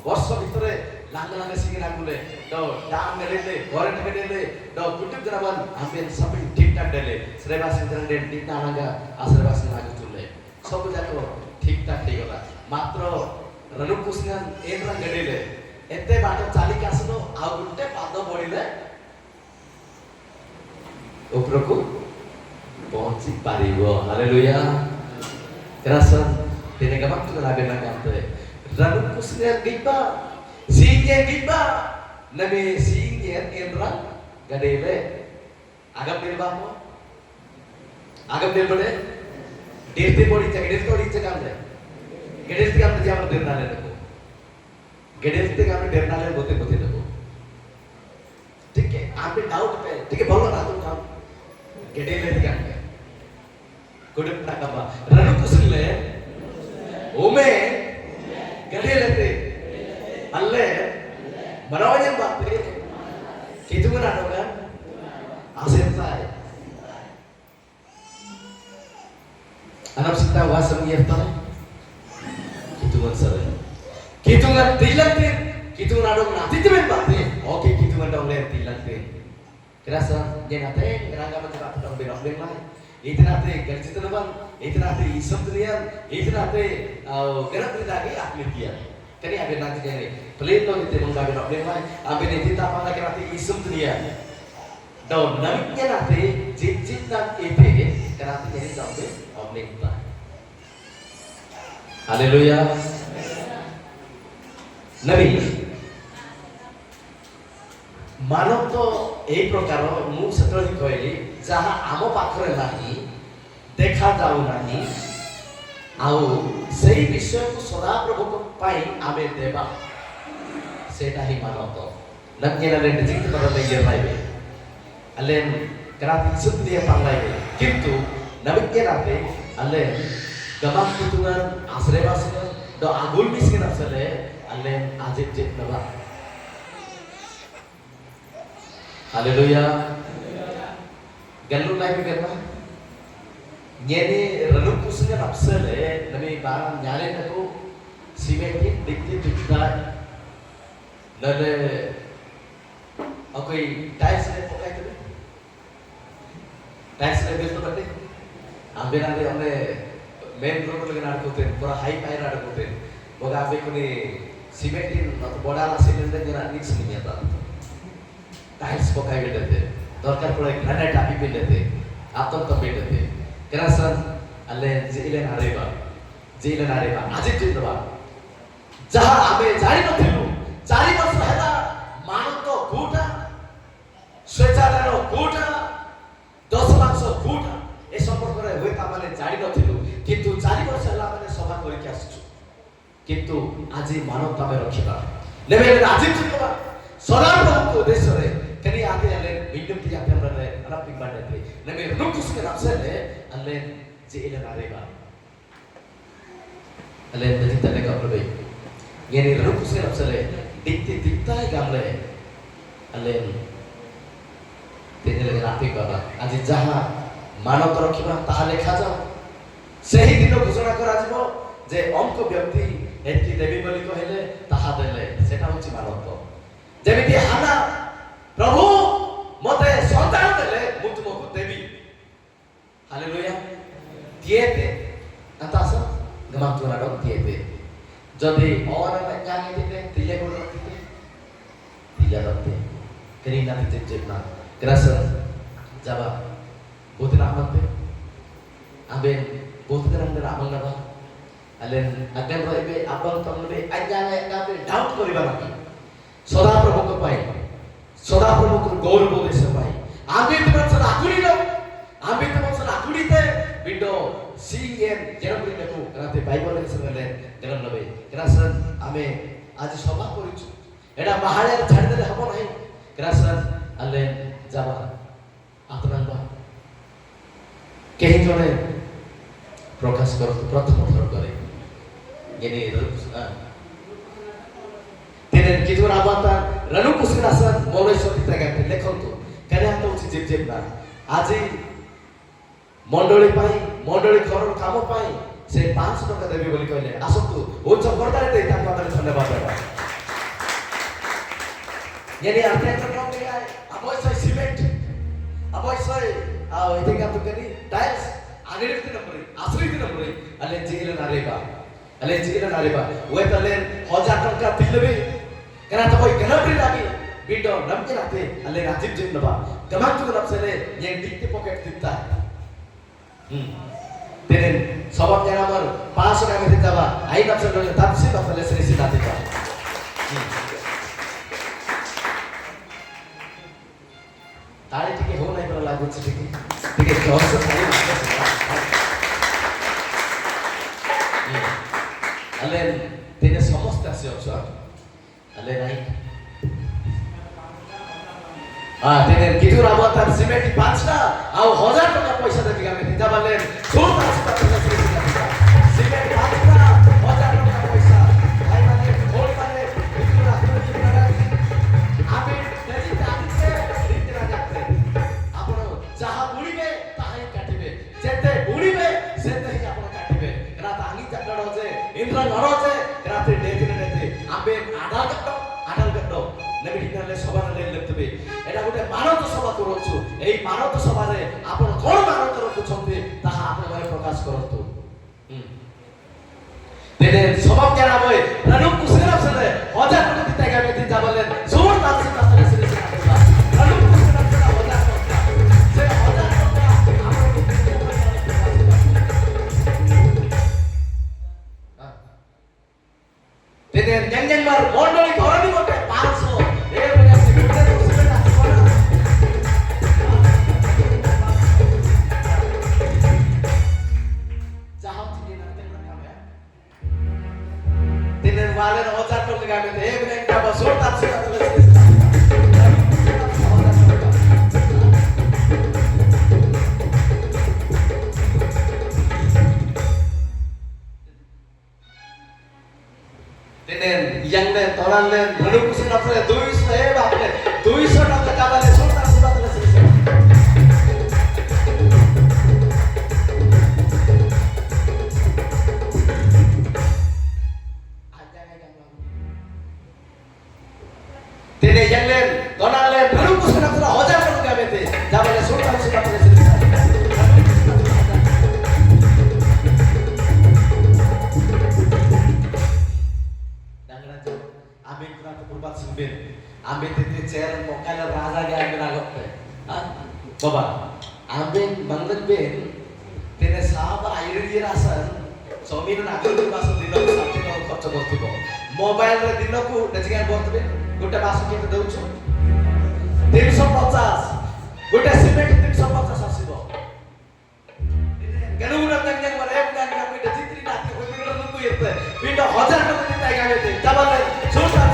वर्ष भितरे लांग सिंग नागुले तो डांग गेले गोरट गेले तो कुटुब जरावन आबे सब ठीक ठाक देले श्रेबा सिंदन दे ठीक नांगा आश्रबा सिंग नागु तुले सब जाको ठीक ठाक ठीक होला मात्र रनुकुसना एनरा गेले एते बाटो चाली कासनो आ गुटे पाद बढिले उपरको पहुंची पारिबो hallelujah terasa tene gamak tu labe na gamte ranu kusne giba singye giba nabe singye enra gadele agam del bamo agam del bade Dete body check, dete body check am le. Gedel te am le jam der nale debo. Gedel te am der nale bote bote debo. ठीक है आप पे doubt पे ठीक है बोलो ना तुम काम गेडे ले दिया है गुड प्रकाबा रनु कुसले ओमे गेडे लेते अल्ले मरावजन बात पे कितु ना होगा आसेंता है अनब सिता वासम ये था कितु मन सर कितु ना तिलते कितु ना होगा ना तितु में बात है ओके कितु ना होगा तिलते kerasa jenate kerangga mencetak dong benok beng lai itu nate kerja tenaban itu nate isem tenian itu nate gerak lagi akhirnya kini ada nanti jadi pelit tuh itu menggawe benok beng lai ambil itu tak apa lagi nate isem tenian daun namanya nate jit dan itu kerana jadi sampai obeng lai haleluya nabi मानव तो एक प्रकार मु सतरी कहली जहाँ आम पाखरे नाही देखा जाऊ नाही आउ सेही विषय को सदा प्रभु को पाई आमे देबा सेटा ही मानव तो नक्कीना ले डिजिट बदल ये पाइबे अलेन कराती सुत्रिया पांगाइबे किंतु नबिके नाते अलेन गमाक कुतुंgan आश्रयवासिन दो आगुल मिसकिन असले अलेन आजिब जित नबा Haleluya. Galu lagi kerana nyeni renung kusnya napsele nami barang nyale naku simetin dikti dikta nale akoi tiles le pokai tu tiles le bil tu bate ambil nanti amne main road lagi nak kote pura high high nak kote boga ambil kuni simetin atau boda la simetin jana nix ni ada tiles पकाई बेटे थे दरकार पड़े granite आदि बेटे थे आतंक तो बेटे थे केरासन अल्ले जेलेन आरेबा आज जिंदवा जहाँ आमे जारी न थिलु जारी वर्ष हेला मानव तो गुटा स्वेच्छादार गुटा 10 लाख गुटा ए संपर्क रे होय का माने जारी न थिलु किंतु जारी वर्ष हेला माने सभा करि के आसछु किंतु आज मानवता में रखिबा लेबे आज जिंदवा सदा प्रभु देश रे कनी आते अले विद्युत की आते हमरे अनप पिंग बाटे थे नमे रुकुस के नफसे ले अले जेले नारेबा अले नदी तले का प्रभु ये ने रुकुस के नफसे ले दिखते दिखता है गामले अले तेने लगे राती बाबा आज जहां मानव तो रखिबा ताहा लेखा जाओ सही दिन घोषणा करा जिवो जे अंक व्यक्ति एतकी देवी बोली कहले ताहा देले सेटा होची मानव तो जेमिति हाना प्रभु मते संतान देले मु तुमको देवी हालेलुया दिएते अतास गमाक तुना डक दिएते जदि और में जाने देते तिले को रखते तिले रखते करी ना जेबना ग्रस जाबा बहुत रामते अबे बहुत करन रामन नबा अलेन अगन रोइबे आपन तमबे अजाने काबे डाउट करिबा नाकी सदा प्रभु को पाई सदा प्रभु को गौरव देश पाई आगे तो मन सदा आकुड़ी लो आगे तो मन सदा आकुड़ी थे विंडो सीइंग एंड जनप्रिय को कराते बाइबल के संग ले गरम लबे करासन हमें आज सभा करिछु एडा महायार छाड़ दे हबो नहीं करासन अले जाबा आपनन बा केही जने प्रकाश करत प्रथम थर करे येने तेरे किधर आवाता रनु कुसरासन मोरे सोती तक लेखन तो कने हम तो जिप जिप ना आज मंडली पाई मंडली घर काम पाई से 500 टका देबे बोली कहले आसतु ओ चबरदार दे ता पादर धन्यवाद देबा यानी आपने तो काम ले आए अब ऐसा सीमेंट अब ऐसा आ इथे का तो करी टाइल्स आगे रे नंबर आसरी के नंबर अले जेल ना रेबा वो तले 1000 टका दिलबे कना तो कोई गनबरी लागी विंडो नमके नाते अले राजीव जिंदबा गमाक तो नफसले ये टिकते पॉकेट दिखता है तेरे सबब जरा मर 500 का में जाबा आई नफसल रे तबसी नफसले से सीधा दिखा तारे ठीक हो नहीं पर लागू ठीक है जोर से ताली Alen tene ସମସ୍ତେ ଆସି ଅଛ ଆଲେ ନାଇଁ tene kitu rabotan simenti 5ଟା ଆଉ 1000 ଟଙ୍କା ପଇସା ଦେବି ଆମେ ଦିଦା ବାଲେ ଛୋଟ ଅଛି ସିମେଣ୍ଟ 5ଟା 1000 ଟଙ୍କା ପଇସା ଭାଇ ମାନେ ଭୋଟ ମାନେ କିtu ରାଖୁଛି ଆମେ ଯଦି କାଟିତେ ରୀତି ରାଜାତେ ଆପଣ ଯାହା ବୁଣିବେ ତାହା ହିଁ କାଟିବେ ଯେତେ ବୁଣିବେ ସେତେ ହିଁ ଆପଣ କାଟିବେ ରାତ ଆଙ୍ଗି ଚାକଡ଼ ଅଛି ଇନ୍ଦ୍ର ନର ଅଛି ରାତି ନେତି ଆମେ ଆଡାଲ ଗଡ ନେବିଡିନାଲେ ସଭାରେ ଲେଖବେ এটা ଗୋଟେ ମାନତ ସଭା କରୁଛୁ ଏହି ମାନତ ସଭାରେ ଆପଣ କଣ ମାନତ ରଖୁଛନ୍ତି ତାହା ଆପଣ ମାନେ ପ୍ରକାଶ କରନ୍ତୁ ତେନେ ସଭା କେନା ବଏ ରଣୁ କୁସେନା ସରେ ହଜାର ଟଙ୍କା ଦିତା ଗାମେ ଦି ଯାବଲେ ଜୋର ତାସେ ତାସେ ସିରି ସିନା ରଣୁ କୁସେନା ସରେ ହଜାର ଟଙ୍କା ସେ ହଜାର ଟଙ୍କା তেনে জেং মার মন্ডলী ধরনি বটে 500 এ বলে সিমেন্টে সিমেন্ট আসবে না চাও থেকে না তেমন কামে তেনে वाले 1000 টাকা গাবে এ বলে একটা বছর তার সাথে yang le toran le bhanu kusin apne 200 e bapne 200 টাকা কাবালে সোনা সুবা তলে সে tene yang le toran le bhanu kusin apne 1000 টাকা গাবেতে যাবালে সোনা সুবা তলে সে Amin pernah berbuat sembir, amin titik cer mokal raja gaya beragot pe, Baba, amin bangden ben, tene sahaba air dia rasan, suami dan akhir tu masuk di dalam sabtu kalau kau coba tu, mobile re di dalam ku, najikan buat ben, guna masuk kita tahu cu, 350, guna cement 350 asih bo, kalau guna tenggang mereka dan kami dah citri nanti, kami dah tunggu itu, pindah hajar tu kita ingat itu, jawab le, sudah.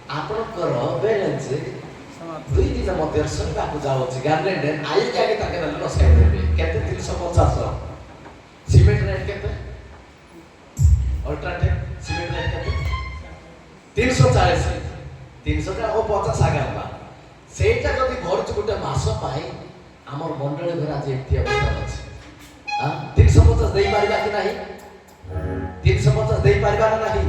ଆପଣଙ୍କର balance 2 ଦିନ ମଧ୍ୟରେ ସରିବାକୁ ଯାଉଛି ଗାର୍ଲେଣ୍ଡ I ଜାଗେ ତାକେ ଦେଲେ ରସାଇ ଦେବେ କେତେ 350 cement rate କେତେ ଅଲ୍ଟ୍ରାଟେକ୍ ସିମେଣ୍ଟ ରେଟ୍ କେତେ 340 ଓ 50 ଆଗାବା ସେଇଟା ଯଦି ଭରୁଛୁ ଗୋଟେ ମାସ ପାଇଁ ଆମର ମଣ୍ଡଳୀ ଘର ଆଜି ଏମିତି ଅବସ୍ଥା ଅଛି 350 ଦେଇ ପାରିବା କି ନାହିଁ 350 ଦେଇ ପାରିବା ନା ନାହିଁ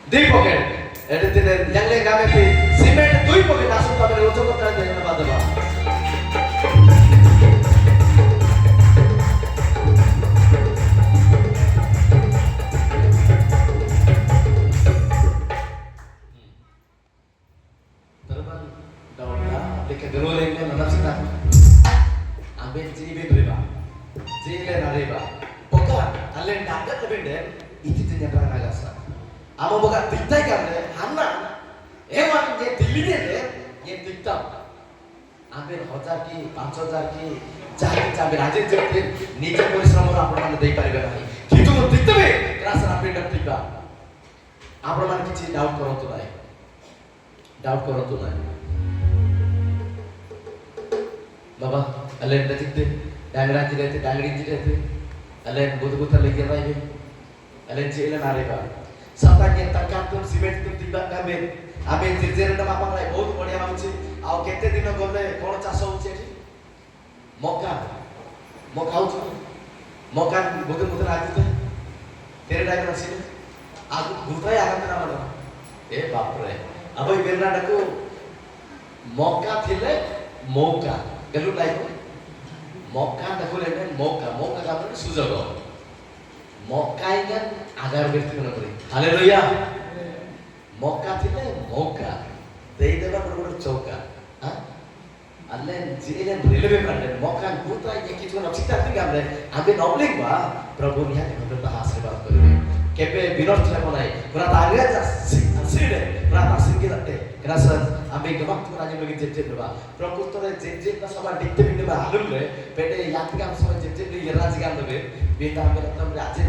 Di pocket, ada tidak yang lain kami pi simen 2 pocket masuk kami ucap kata dengan apa dah? Terbang daulah, dekat dulu lainnya mana sih tak? Ambil jibi beriba, jibi nariba, pokat, alen dapat lebih deh. Itu ternyata agasa. Amo boga titai karne hanna ewan ye dilline de ye tiktam amer 1000 ki 5000 ki jahi jabe raje jete nije পরিশ্রম আপন মানে দেই পারিবে নাই কিন্তু মো তিতবে রাস আপনি টিকা আপন মানে কিছু ডাউট করতো নাই বাবা আলেন দেখতে ডাংরা জিতে ডাংরি জিতে আলেন বুদবুতা লেগে রাইবে Alen cila nareba. Sampai yang terkantung simen itu tiba kami. Abe jirjer nama apa lagi? बहुत बढ़िया मालूम आओ केते दिन गले कोन चाष होचे मक्का होचे मक्का बुते आजिते तेरे टाइम नसी आज गुताय आगत ना मानो ए बाप रे अब ई बेरना को मक्का थिले मौका गेलु लाइक मक्का देखले मौका का माने सुजग मक्का इंगन आगार व्यक्ति न करी हालेलुया मक्का थिले मौका देई देबा बड़ चौका हां अल्ले जिले रेलवे कांडे मक्का गुता ये किछु न चिता ती गामले आगे नबलिंग बा प्रभु निहाती भाबरे ताहा आशीर्वाद करिबे केबे बिनर्थ हेबो नाय पुरा तारिया जासिरे पुरा तासिके जाते करासन आमे गबाक तुरा जे लगे जेजे नबा प्रकृतरे जेजे ना समा दिखते बिनबा हालुले पेटे यातिगाम समा जेजे नि यराजिगाम नबे बेटा आमे तम राजे